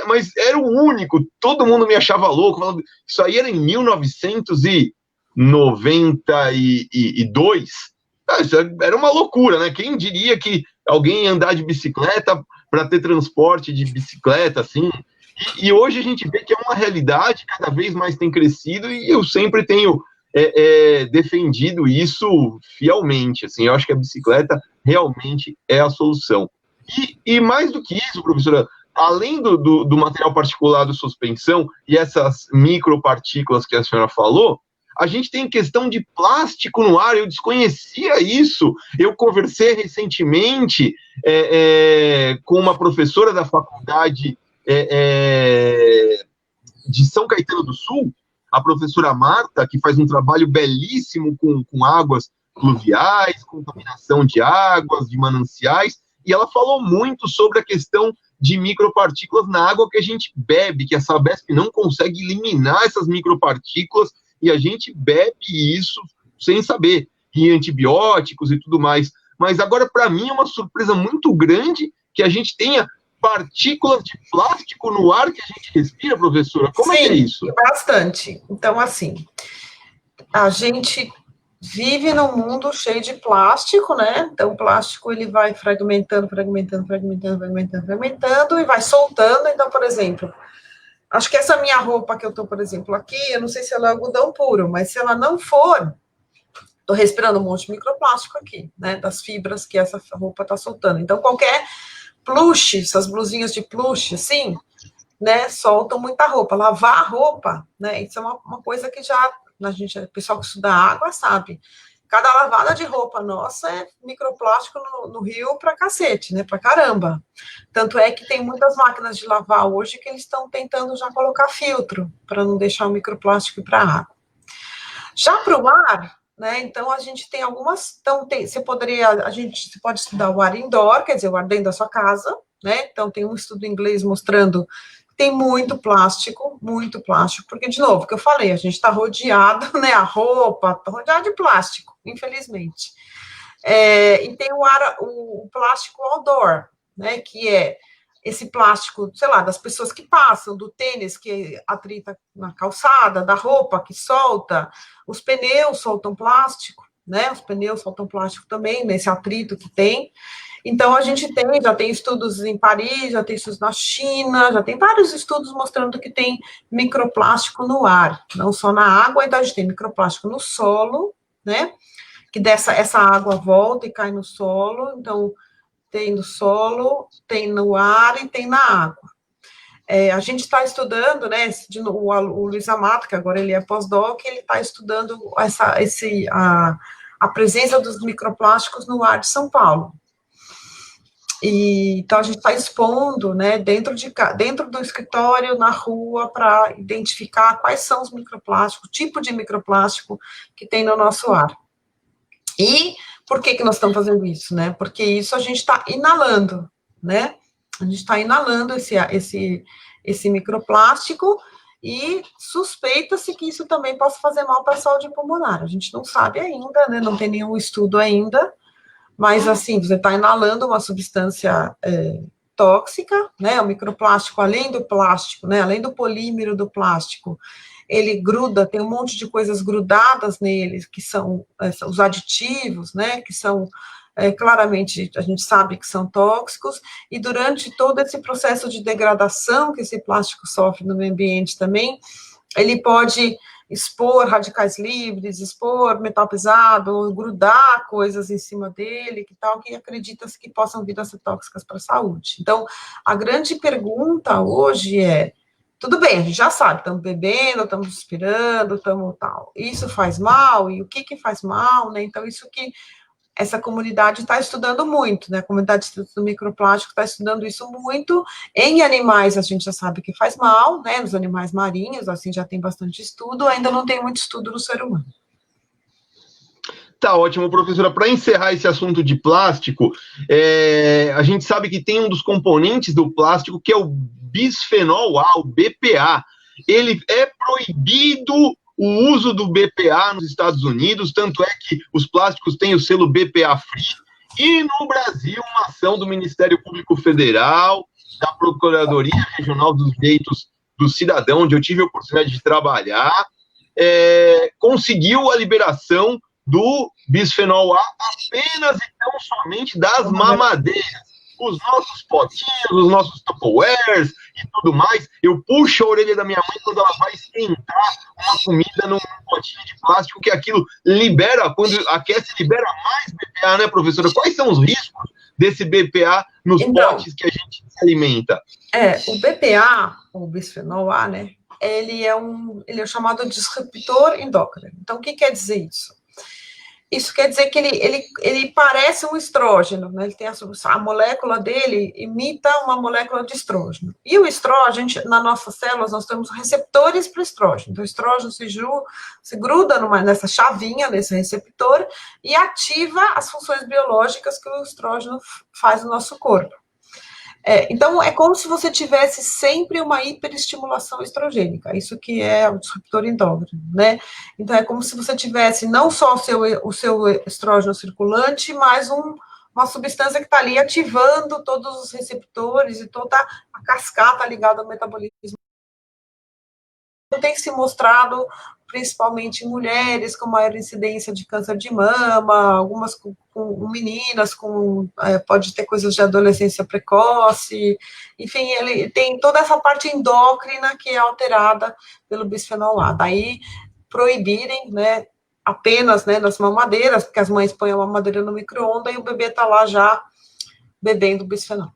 mas era o único, todo mundo me achava louco, falando, isso aí era em 1992, isso era uma loucura, né? Quem diria que alguém ia andar de bicicleta para ter transporte de bicicleta, assim, e hoje a gente vê que é uma realidade, cada vez mais tem crescido, e eu sempre tenho defendido isso fielmente. Assim, eu acho que a bicicleta realmente é a solução. E mais do que isso, professora, além do material particulado de suspensão e essas micropartículas que a senhora falou, a gente tem questão de plástico no ar. Eu desconhecia isso. Eu conversei recentemente com uma professora da faculdade de São Caetano do Sul, a professora Marta, que faz um trabalho belíssimo com águas pluviais, contaminação de águas, de mananciais, e ela falou muito sobre a questão de micropartículas na água que a gente bebe, que a Sabesp não consegue eliminar essas micropartículas, e a gente bebe isso sem saber, e antibióticos e tudo mais. Mas agora, para mim, é uma surpresa muito grande que a gente tenha partículas de plástico no ar que a gente respira, professora? Como é que é isso? Bastante. Então, assim, a gente vive num mundo cheio de plástico, né? Então, o plástico, ele vai fragmentando e vai soltando. Então, por exemplo, acho que essa minha roupa que eu tô, por exemplo, aqui, eu não sei se ela é algodão puro, mas se ela não for, tô respirando um monte de microplástico aqui, né? Das fibras que essa roupa tá soltando. Então, qualquer plush, essas blusinhas de plush, assim, né, soltam muita roupa. Lavar a roupa, né, isso é uma coisa que já, a gente, o pessoal que estuda água sabe. Cada lavada de roupa nossa é microplástico no rio pra cacete, né, pra caramba. Tanto é que tem muitas máquinas de lavar hoje que eles estão tentando já colocar filtro, para não deixar o microplástico ir para a água. Já para o ar, né, então a gente tem algumas, então você pode estudar o ar indoor, quer dizer, o ar dentro da sua casa, né, então tem um estudo em inglês mostrando que tem muito plástico, porque, de novo, o que eu falei, a gente está rodeado, né, a roupa, está rodeada de plástico, infelizmente. E tem o plástico outdoor, né, que é esse plástico, sei lá, das pessoas que passam, do tênis que atrita na calçada, da roupa que solta, os pneus soltam plástico, né? Os pneus soltam plástico também, nesse atrito que tem. Então, a gente já tem estudos em Paris, já tem estudos na China, já tem vários estudos mostrando que tem microplástico no ar, não só na água, então a gente tem microplástico no solo, né? Que essa água volta e cai no solo, então tem no solo, tem no ar e tem na água. A gente está estudando, né, o Luiz Amato, que agora ele é pós-doc, ele está estudando a presença dos microplásticos no ar de São Paulo. Então, a gente está expondo, né, dentro do escritório, na rua, para identificar quais são os microplásticos, o tipo de microplástico que tem no nosso ar. E por que nós estamos fazendo isso, né? Porque isso a gente está inalando, né? A gente está inalando esse microplástico e suspeita-se que isso também possa fazer mal para a saúde pulmonar. A gente não sabe ainda, né? Não tem nenhum estudo ainda, mas assim, você está inalando uma substância tóxica, né, o microplástico, além do plástico, né, além do polímero do plástico, ele gruda, tem um monte de coisas grudadas nele, que são os aditivos, né, que são, claramente, a gente sabe que são tóxicos, e durante todo esse processo de degradação que esse plástico sofre no meio ambiente também, ele pode expor radicais livres, expor metal pesado, grudar coisas em cima dele, que tal, que acredita-se que possam vir a ser tóxicas para a saúde. Então, a grande pergunta hoje é, tudo bem, a gente já sabe, estamos bebendo, estamos respirando, estamos tal, isso faz mal, e o que faz mal, né, então isso que essa comunidade está estudando muito, né? A comunidade do microplástico está estudando isso muito. Em animais, a gente já sabe que faz mal, né? Nos animais marinhos, assim, já tem bastante estudo, ainda não tem muito estudo no ser humano. Tá ótimo, professora. Para encerrar esse assunto de plástico, a gente sabe que tem um dos componentes do plástico que é o bisfenol A, o BPA. Ele é proibido o uso do BPA nos Estados Unidos, tanto é que os plásticos têm o selo BPA Free, e no Brasil, uma ação do Ministério Público Federal, da Procuradoria Regional dos Direitos do Cidadão, onde eu tive a oportunidade de trabalhar, conseguiu a liberação do bisfenol A apenas e tão somente das mamadeiras. Os nossos potinhos, os nossos Tupperwares e tudo mais, eu puxo a orelha da minha mãe quando ela vai esquentar uma comida num potinho de plástico, que aquilo libera, quando aquece, libera mais BPA, né, professora? Quais são os riscos desse BPA nos potes que a gente se alimenta? O BPA, o bisfenol A, né, ele é chamado de disruptor endócrino. Então, o que quer dizer isso? Isso quer dizer que ele parece um estrógeno, né? Ele tem a molécula dele imita uma molécula de estrógeno. E o estrógeno, nas nossas células, nós temos receptores para o estrógeno. Então, o estrógeno se gruda nessa chavinha, nesse receptor, e ativa as funções biológicas que o estrógeno faz no nosso corpo. Então, é como se você tivesse sempre uma hiperestimulação estrogênica, isso que é o disruptor endócrino, né? Então, é como se você tivesse não só o seu estrógeno circulante, mas uma substância que está ali ativando todos os receptores e toda a cascata ligada ao metabolismo. Tem se mostrado, principalmente em mulheres, com maior incidência de câncer de mama, algumas com meninas, pode ter coisas de adolescência precoce, enfim, ele tem toda essa parte endócrina que é alterada pelo bisfenol A. Daí, proibirem, né, apenas, né, nas mamadeiras, porque as mães põem a mamadeira no micro-ondas e o bebê está lá já bebendo bisfenol.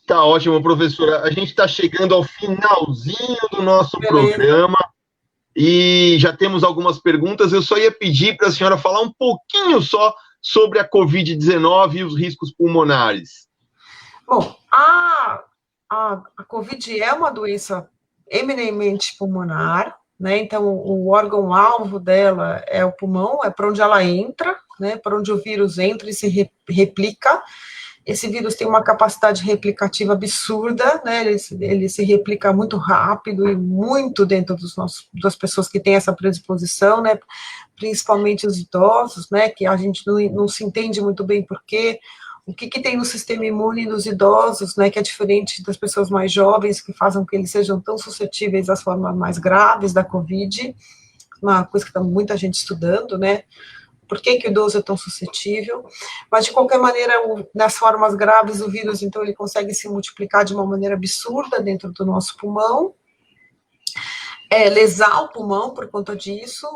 Tá ótimo, professora. A gente está chegando ao finalzinho do nosso programa e já temos algumas perguntas. Eu só ia pedir para a senhora falar um pouquinho só sobre a Covid-19 e os riscos pulmonares. Bom, a Covid é uma doença eminentemente pulmonar, né? Então, o órgão-alvo dela é o pulmão, é para onde ela entra, né? Para onde o vírus entra e se replica. Esse vírus tem uma capacidade replicativa absurda, né? Ele se replica muito rápido e muito dentro das pessoas que têm essa predisposição, né? Principalmente os idosos, né? Que a gente não se entende muito bem por quê. O que tem no sistema imune dos idosos, né? Que é diferente das pessoas mais jovens, que fazem com que eles sejam tão suscetíveis às formas mais graves da Covid, uma coisa que está muita gente estudando, né? Por que o idoso é tão suscetível, mas de qualquer maneira, nas formas graves do vírus, então ele consegue se multiplicar de uma maneira absurda dentro do nosso pulmão, lesar o pulmão por conta disso,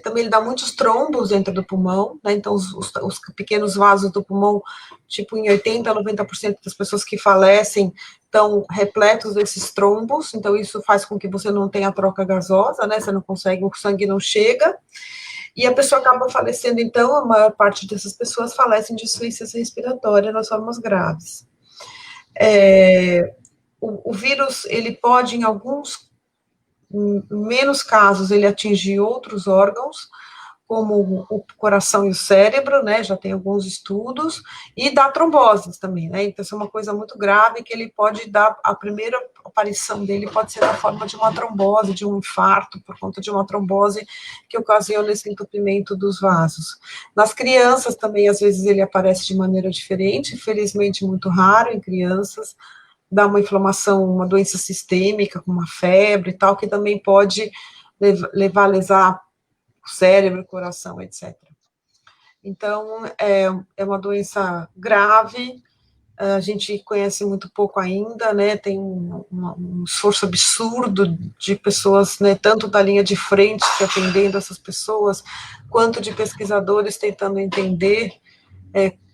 também ele dá muitos trombos dentro do pulmão, né? Então os pequenos vasos do pulmão, tipo em 80% a 90% das pessoas que falecem estão repletos desses trombos, então isso faz com que você não tenha troca gasosa, né? Você não consegue, o sangue não chega, e a pessoa acaba falecendo, então, a maior parte dessas pessoas falecem de insuficiência respiratória nas formas graves. O vírus, ele pode, em menos casos, ele atingir outros órgãos, como o coração e o cérebro, né, já tem alguns estudos, e dá tromboses também, né, então isso é uma coisa muito grave, que ele pode dar, a primeira aparição dele pode ser na forma de uma trombose, de um infarto, por conta de uma trombose que ocasiona esse entupimento dos vasos. Nas crianças também, às vezes, ele aparece de maneira diferente, infelizmente muito raro em crianças, dá uma inflamação, uma doença sistêmica, com uma febre e tal, que também pode levar a lesar o cérebro, o coração, etc. Então, é uma doença grave, a gente conhece muito pouco ainda, né, tem um esforço absurdo de pessoas, né, tanto da linha de frente, se atendendo essas pessoas, quanto de pesquisadores tentando entender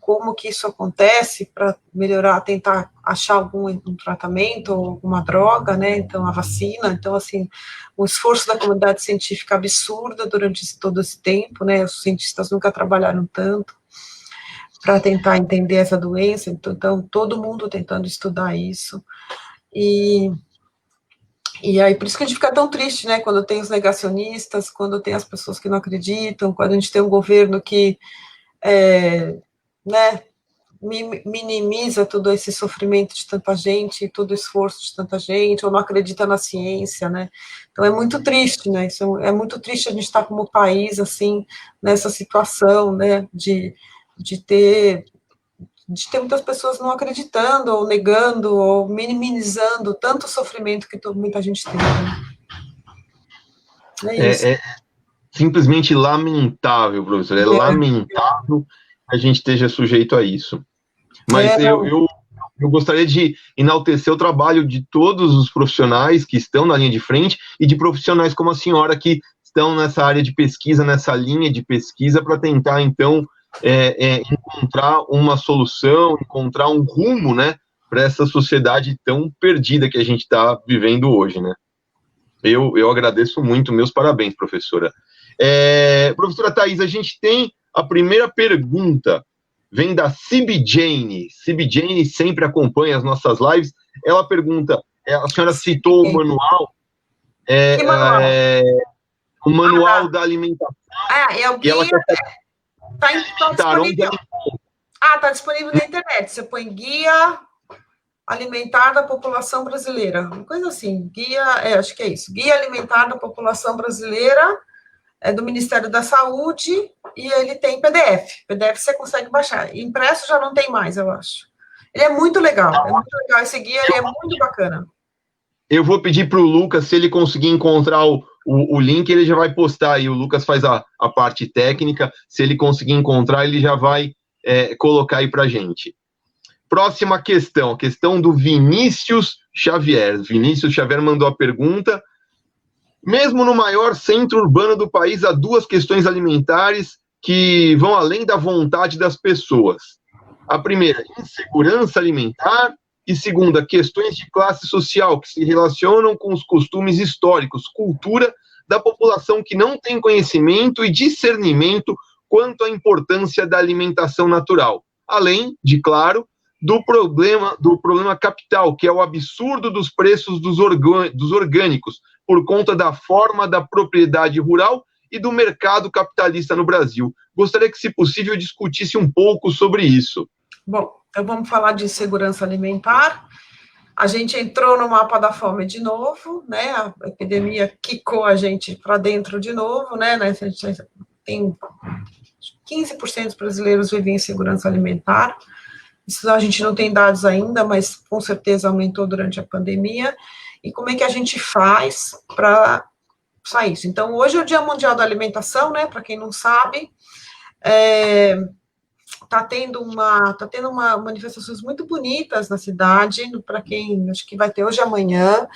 como que isso acontece para melhorar, tentar achar um tratamento ou alguma droga, né, então a vacina, então assim, o esforço da comunidade científica absurda durante todo esse tempo, né, os cientistas nunca trabalharam tanto para tentar entender essa doença, então todo mundo tentando estudar isso, e aí, por isso que a gente fica tão triste, né, quando tem os negacionistas, quando tem as pessoas que não acreditam, quando a gente tem um governo que né, minimiza todo esse sofrimento de tanta gente, todo o esforço de tanta gente, ou não acredita na ciência, né, então é muito triste, né, isso muito triste a gente estar como país, assim, nessa situação, né, de ter muitas pessoas não acreditando, ou negando, ou minimizando tanto sofrimento que muita gente tem, né? É isso. É simplesmente lamentável, professor, é lamentável que a gente esteja sujeito a isso. Mas eu gostaria de enaltecer o trabalho de todos os profissionais que estão na linha de frente e de profissionais como a senhora que estão nessa área de pesquisa, nessa linha de pesquisa, para tentar, então, encontrar uma solução, encontrar um rumo, né, para essa sociedade tão perdida que a gente está vivendo hoje, né? Eu agradeço muito, meus parabéns, professora. Professora Thais, a gente tem a primeira pergunta, vem da Cibi Jane. Cibi Jane sempre acompanha as nossas lives. Ela pergunta, a senhora citou o manual, o manual da alimentação. É o guia, está disponível na internet. Você põe guia alimentar da população brasileira, uma coisa assim, acho que é isso, guia alimentar da população brasileira, do Ministério da Saúde, e ele tem PDF você consegue baixar, impresso já não tem mais, eu acho. Ele é muito legal esse guia, ele é muito bacana. Eu vou pedir para o Lucas, se ele conseguir encontrar o link, ele já vai postar aí, o Lucas faz a parte técnica, se ele conseguir encontrar, ele já vai colocar aí para a gente. Próxima questão, a questão do Vinícius Xavier. Vinícius Xavier mandou a pergunta. Mesmo no maior centro urbano do país, há duas questões alimentares que vão além da vontade das pessoas. A primeira, insegurança alimentar, e segunda, questões de classe social que se relacionam com os costumes históricos, cultura da população que não tem conhecimento e discernimento quanto à importância da alimentação natural. Além de, claro, do problema capital, que é o absurdo dos preços dos orgânicos, por conta da forma da propriedade rural e do mercado capitalista no Brasil. Gostaria que, se possível, discutisse um pouco sobre isso. Bom, então vamos falar de segurança alimentar. A gente entrou no mapa da fome de novo, né? A epidemia quicou a gente para dentro de novo, né? A gente tem 15% dos brasileiros vivem em segurança alimentar. Isso a gente não tem dados ainda, mas com certeza aumentou durante a pandemia. E como é que a gente faz para sair isso? Então, hoje é o Dia Mundial da Alimentação, né? Para quem não sabe, tá tendo manifestações muito bonitas na cidade, para quem acho que vai ter hoje e amanhã,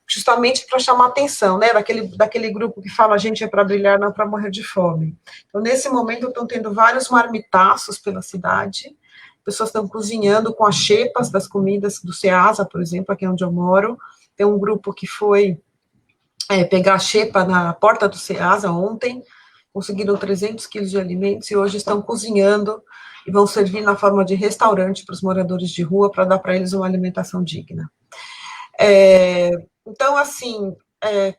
justamente para chamar atenção, né? Daquele grupo que fala a gente é para brilhar, não para morrer de fome. Então, nesse momento, estão tendo vários marmitaços pela cidade. Pessoas estão cozinhando com as xepas das comidas do Ceasa, por exemplo, aqui onde eu moro. Tem um grupo que foi pegar a xepa na porta do Ceasa ontem, conseguiram 300 quilos de alimentos e hoje estão cozinhando e vão servir na forma de restaurante para os moradores de rua, para dar para eles uma alimentação digna. Então, assim,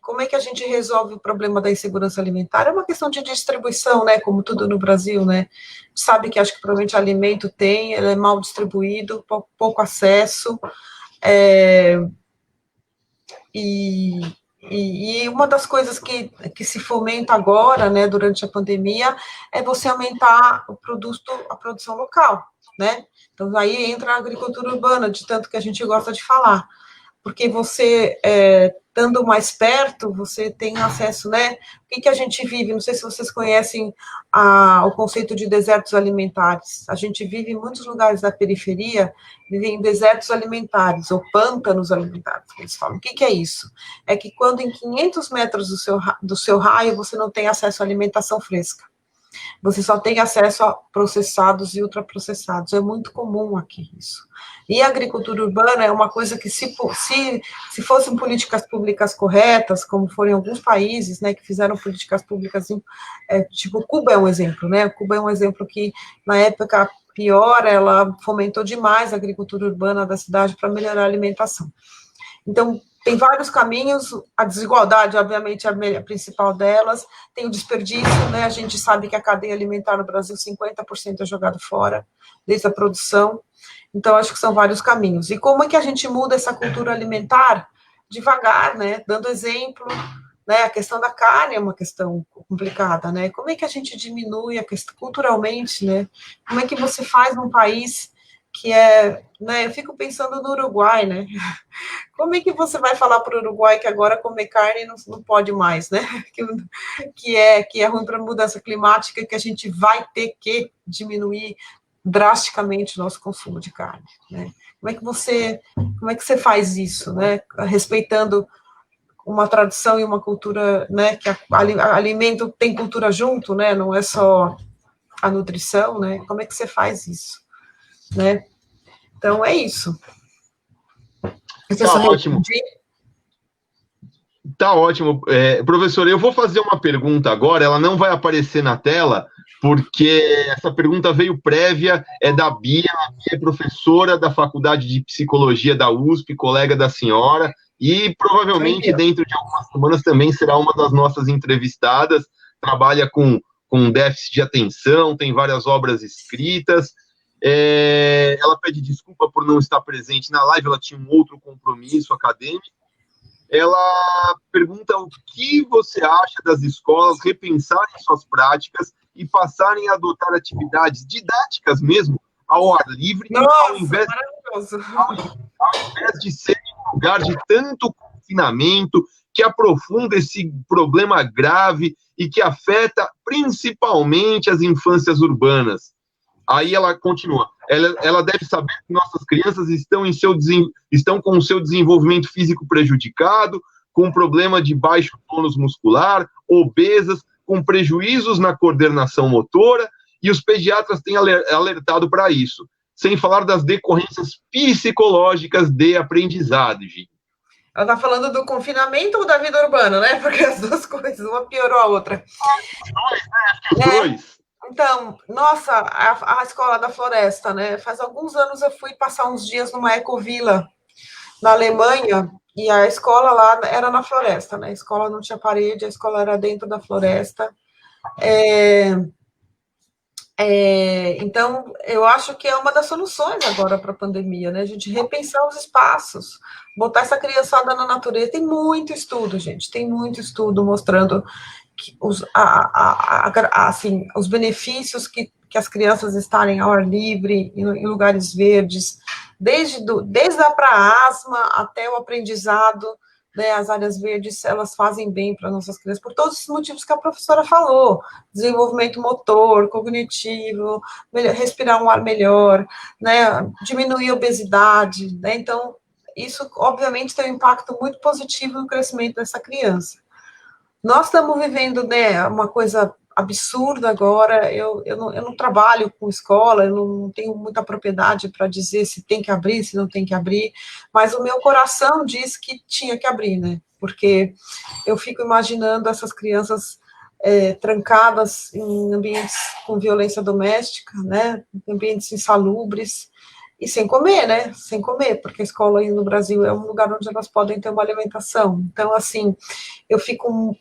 como é que a gente resolve o problema da insegurança alimentar? É uma questão de distribuição, né, como tudo no Brasil, né, sabe que acho que provavelmente alimento tem, ele é mal distribuído, pouco acesso, e, e uma das coisas que se fomenta agora, né, durante a pandemia, é você aumentar a produção local, né, então aí entra a agricultura urbana, de tanto que a gente gosta de falar, porque você, estando mais perto, você tem acesso, né? O que a gente vive? Não sei se vocês conhecem o conceito de desertos alimentares. A gente vive em muitos lugares da periferia, vivem em desertos alimentares, ou pântanos alimentares, que eles falam. O que é isso? É que quando em 500 metros do seu raio, você não tem acesso à alimentação fresca. Você só tem acesso a processados e ultraprocessados. É muito comum aqui isso. E a agricultura urbana é uma coisa que, se fossem políticas públicas corretas, como foram em alguns países, né, que fizeram políticas públicas, tipo, Cuba é um exemplo, né? Cuba é um exemplo que, na época pior, ela fomentou demais a agricultura urbana da cidade para melhorar a alimentação. Então, tem vários caminhos, a desigualdade, obviamente, é a principal delas, tem o desperdício, né, a gente sabe que a cadeia alimentar no Brasil, 50% é jogado fora, desde a produção, então acho que são vários caminhos. E como é que a gente muda essa cultura alimentar? Devagar, né, dando exemplo, né, a questão da carne é uma questão complicada, né, como é que a gente diminui a questão, culturalmente, né, como é que você faz num país que né, eu fico pensando no Uruguai, né, como é que você vai falar para o Uruguai que agora comer carne não pode mais, né? Que é ruim para a mudança climática, que a gente vai ter que diminuir drasticamente o nosso consumo de carne, né? Como é que você faz isso, né? Respeitando uma tradição e uma cultura, né? Que alimento tem cultura junto, né? Não é só a nutrição, né? Como é que você faz isso, né? Então é isso. Tá ótimo. Tá ótimo. Professor, eu vou fazer uma pergunta agora, ela não vai aparecer na tela, porque essa pergunta veio prévia, é da Bia, a Bia é professora da Faculdade de Psicologia da USP, colega da senhora, e provavelmente dentro de algumas semanas também será uma das nossas entrevistadas, trabalha com déficit de atenção, tem várias obras escritas. Ela pede desculpa por não estar presente na live, ela tinha um outro compromisso acadêmico. Ela pergunta o que você acha das escolas repensarem suas práticas e passarem a adotar atividades didáticas mesmo ao ar livre, Nossa, ao invés de ser um lugar de tanto confinamento que aprofunda esse problema grave e que afeta principalmente as infâncias urbanas. Aí ela continua. Ela deve saber que nossas crianças estão com o seu desenvolvimento físico prejudicado, com problema de baixo tônus muscular, obesas, com prejuízos na coordenação motora, e os pediatras têm alertado para isso. Sem falar das decorrências psicológicas de aprendizado, Gi. Ela está falando do confinamento ou da vida urbana, né? Porque as duas coisas, uma piorou a outra. Os dois, né? Acho que os dois. Então, nossa, a escola da floresta, né? Faz alguns anos eu fui passar uns dias numa ecovila na Alemanha, e a escola lá era na floresta, né? A escola não tinha parede, a escola era dentro da floresta. Então, eu acho que é uma das soluções agora para a pandemia, né? A gente repensar os espaços, botar essa criançada na natureza. Tem muito estudo, gente, tem muito estudo mostrando que assim, os benefícios que as crianças estarem ao ar livre, em lugares verdes, desde para asma até o aprendizado, né, as áreas verdes, elas fazem bem para nossas crianças, por todos os motivos que a professora falou, desenvolvimento motor, cognitivo, respirar um ar melhor, né, diminuir a obesidade, né, então, isso, obviamente, tem um impacto muito positivo no crescimento dessa criança. Nós estamos vivendo, né, uma coisa absurda agora, eu não trabalho com escola, eu não tenho muita propriedade para dizer se tem que abrir, se não tem que abrir, mas o meu coração diz que tinha que abrir, né, porque eu fico imaginando essas crianças trancadas em ambientes com violência doméstica, né, ambientes insalubres, E sem comer, né? Sem comer, porque a escola aí no Brasil é um lugar onde elas podem ter uma alimentação. Então, assim, eu fico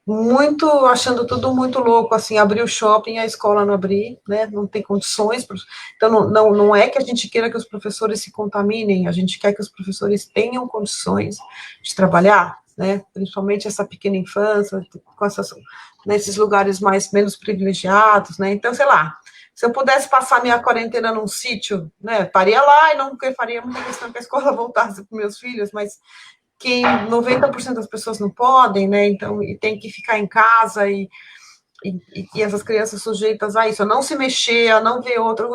muito, achando tudo muito louco, assim, abrir o shopping, a escola não abrir, né, não tem condições, então não é que a gente queira que os professores se contaminem, a gente quer que os professores tenham condições de trabalhar, né, principalmente essa pequena infância, com nesses lugares menos privilegiados, né, então, sei lá, se eu pudesse passar minha quarentena num sítio, né, faria lá e não faria muita questão que a escola voltasse para meus filhos, mas que 90% das pessoas não podem, né? Então, e tem que ficar em casa e essas crianças sujeitas a isso, a não se mexer, a não ver outro.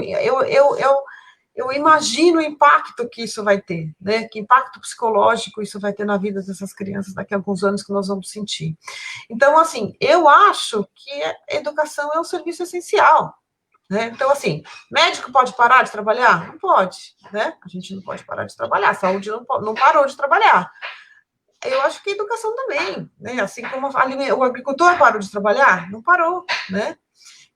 Eu imagino o impacto que isso vai ter, né? Que impacto psicológico isso vai ter na vida dessas crianças daqui a alguns anos que nós vamos sentir. Então, assim, eu acho que a educação é um serviço essencial. Né? Então, assim, médico pode parar de trabalhar? Não pode, né? A gente não pode parar de trabalhar, a saúde não parou de trabalhar. Eu acho que a educação também, né? Assim como o agricultor parou de trabalhar, não parou, né?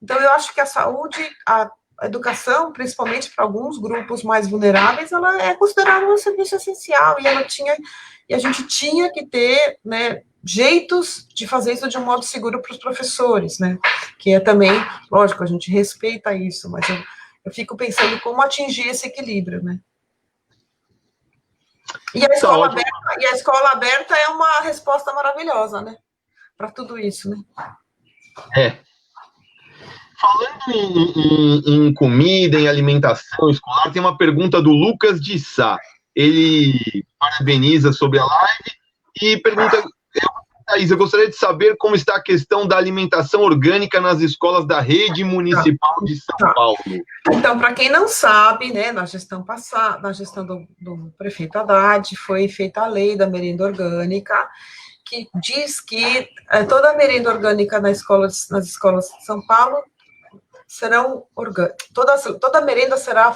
Então, eu acho que a saúde, a educação, principalmente para alguns grupos mais vulneráveis, ela é considerada um serviço essencial e a gente tinha que ter, né, jeitos de fazer isso de um modo seguro para os professores, né? Que é também, lógico, a gente respeita isso, mas eu fico pensando como atingir esse equilíbrio, né? E a escola aberta é uma resposta maravilhosa, né? Para tudo isso, né? É. Falando em comida, em alimentação escolar, tem uma pergunta do Lucas de Sá. Ele parabeniza sobre a live e pergunta: Thaís, eu gostaria de saber como está a questão da alimentação orgânica nas escolas da rede municipal de São Paulo. Então, para quem não sabe, né, na gestão passada, na gestão do prefeito Haddad, foi feita a lei da merenda orgânica, que diz que toda a merenda orgânica nas escolas de São Paulo serão orgânicas. Toda a merenda será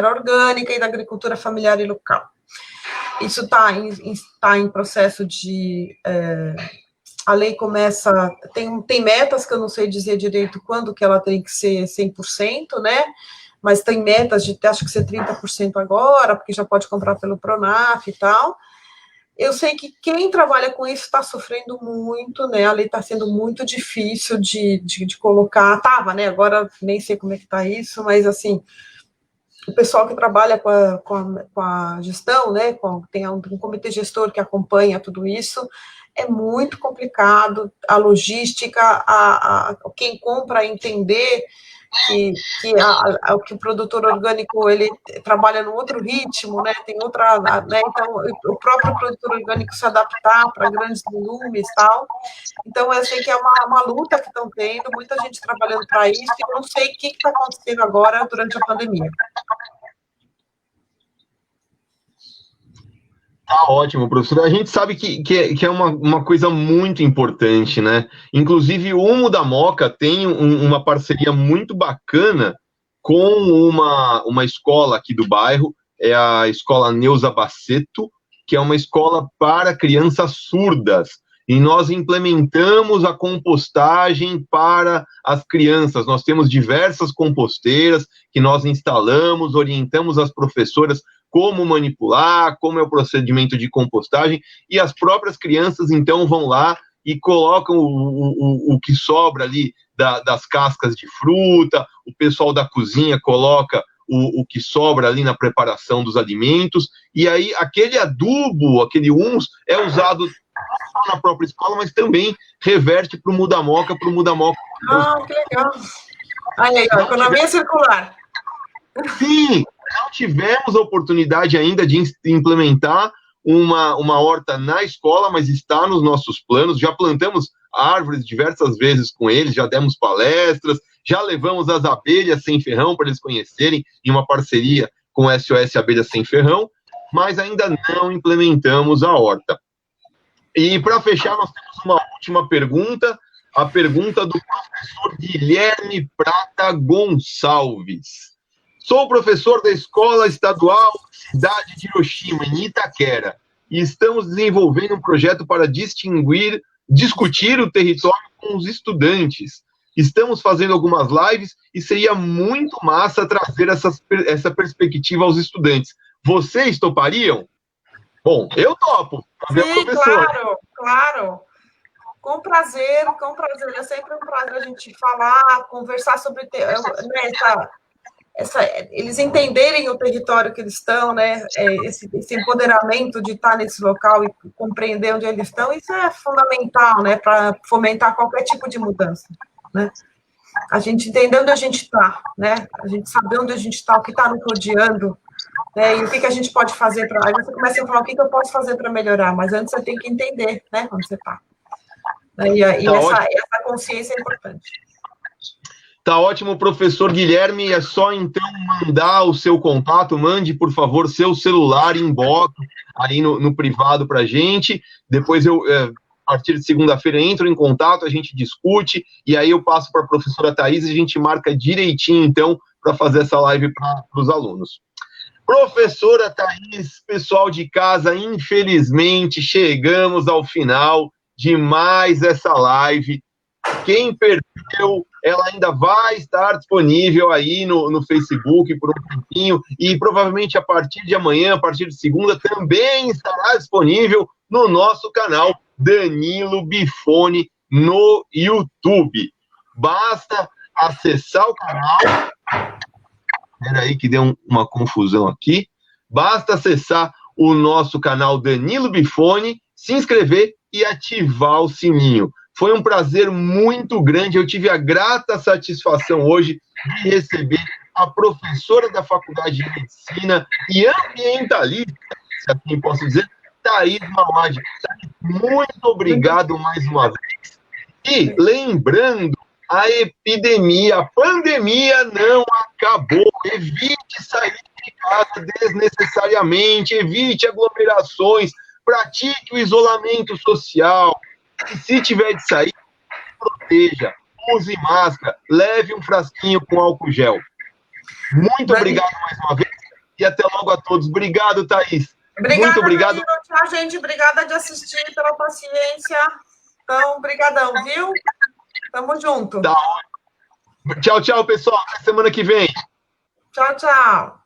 orgânica e da agricultura familiar e local. Isso está em processo de... a lei começa... Tem metas que eu não sei dizer direito quando que ela tem que ser 100%, né? Mas tem metas de, acho que ser 30% agora, porque já pode comprar pelo Pronaf e tal. Eu sei que quem trabalha com isso está sofrendo muito, né? A lei está sendo muito difícil de colocar. Estava, né? Agora nem sei como é que está isso, mas assim, o pessoal que trabalha com a gestão, né? Tem um comitê gestor que acompanha tudo isso. É muito complicado a logística, quem compra entender que o produtor orgânico ele trabalha num outro ritmo, né? Tem outra, né? Então o próprio produtor orgânico se adaptar para grandes volumes e tal. Então eu sei que é uma luta que estão tendo, muita gente trabalhando para isso, e eu não sei o que está acontecendo agora durante a pandemia. Tá ótimo, professor. A gente sabe que é uma coisa muito importante, né? Inclusive, o Humo da Moca tem uma parceria muito bacana com uma escola aqui do bairro, é a Escola Neuza Baceto, que é uma escola para crianças surdas. E nós implementamos a compostagem para as crianças. Nós temos diversas composteiras que nós instalamos, orientamos as professoras como manipular, como é o procedimento de compostagem, e as próprias crianças, então, vão lá e colocam o que sobra ali das cascas de fruta, o pessoal da cozinha coloca o que sobra ali na preparação dos alimentos, e aí aquele adubo, aquele humus, é usado não só na própria escola, mas também reverte para o Mudamoca, Que legal. Aí, ó, economia circular. Sim, não tivemos a oportunidade ainda de implementar uma horta na escola, mas está nos nossos planos. Já plantamos árvores diversas vezes com eles, já demos palestras, já levamos as abelhas sem ferrão para eles conhecerem, em uma parceria com o SOS Abelhas Sem Ferrão, mas ainda não implementamos a horta. E para fechar, nós temos uma última pergunta, a pergunta do professor Guilherme Prata Gonçalves. Sou professor da Escola Estadual Cidade de Hiroshima, em Itaquera, e estamos desenvolvendo um projeto para discutir o território com os estudantes. Estamos fazendo algumas lives e seria muito massa trazer essa perspectiva aos estudantes. Vocês topariam? Bom, eu topo. Sim, claro, claro. Com prazer, com prazer. É sempre um prazer a gente falar, conversar sobre eles entenderem o território que eles estão, né? Esse empoderamento de estar nesse local e compreender onde eles estão, isso é fundamental, né? Para fomentar qualquer tipo de mudança, né? A gente entender onde a gente está, né? A gente saber onde a gente está, o que está nos rodeando, né? E o que a gente pode fazer para. Aí você começa a falar o que eu posso fazer para melhorar, mas antes você tem que entender, né? Onde você está. E essa consciência é importante. Tá ótimo, professor Guilherme. É só então mandar o seu contato. Mande, por favor, seu celular inbox aí no privado para a gente. Depois eu, a partir de segunda-feira, entro em contato, a gente discute e aí eu passo para a professora Thaís e a gente marca direitinho, então, para fazer essa live para os alunos. Professora Thaís, pessoal de casa, infelizmente chegamos ao final de mais essa live. Quem perdeu, ela ainda vai estar disponível aí no Facebook por um tempinho e provavelmente a partir de amanhã, a partir de segunda, também estará disponível no nosso canal Danilo Bifone no YouTube. Basta acessar o canal. Espera aí que deu uma confusão aqui. Basta acessar o nosso canal Danilo Bifone, se inscrever e ativar o sininho. Foi um prazer muito grande. Eu tive a grata satisfação hoje de receber a professora da Faculdade de Medicina e ambientalista, se assim posso dizer, Thaís Mauad. Muito obrigado mais uma vez. E lembrando, a epidemia, a pandemia não acabou. Evite sair de casa desnecessariamente, evite aglomerações, pratique o isolamento social. E se tiver de sair, proteja, use máscara, leve um frasquinho com álcool gel. Muito obrigado mais uma vez e até logo a todos. Obrigado, Thaís. Obrigada, muito obrigado. Danilo. Tchau, gente. Obrigada de assistir, pela paciência. Então, brigadão, viu? Tamo junto. Tá. Tchau, tchau, pessoal. Até semana que vem. Tchau, tchau.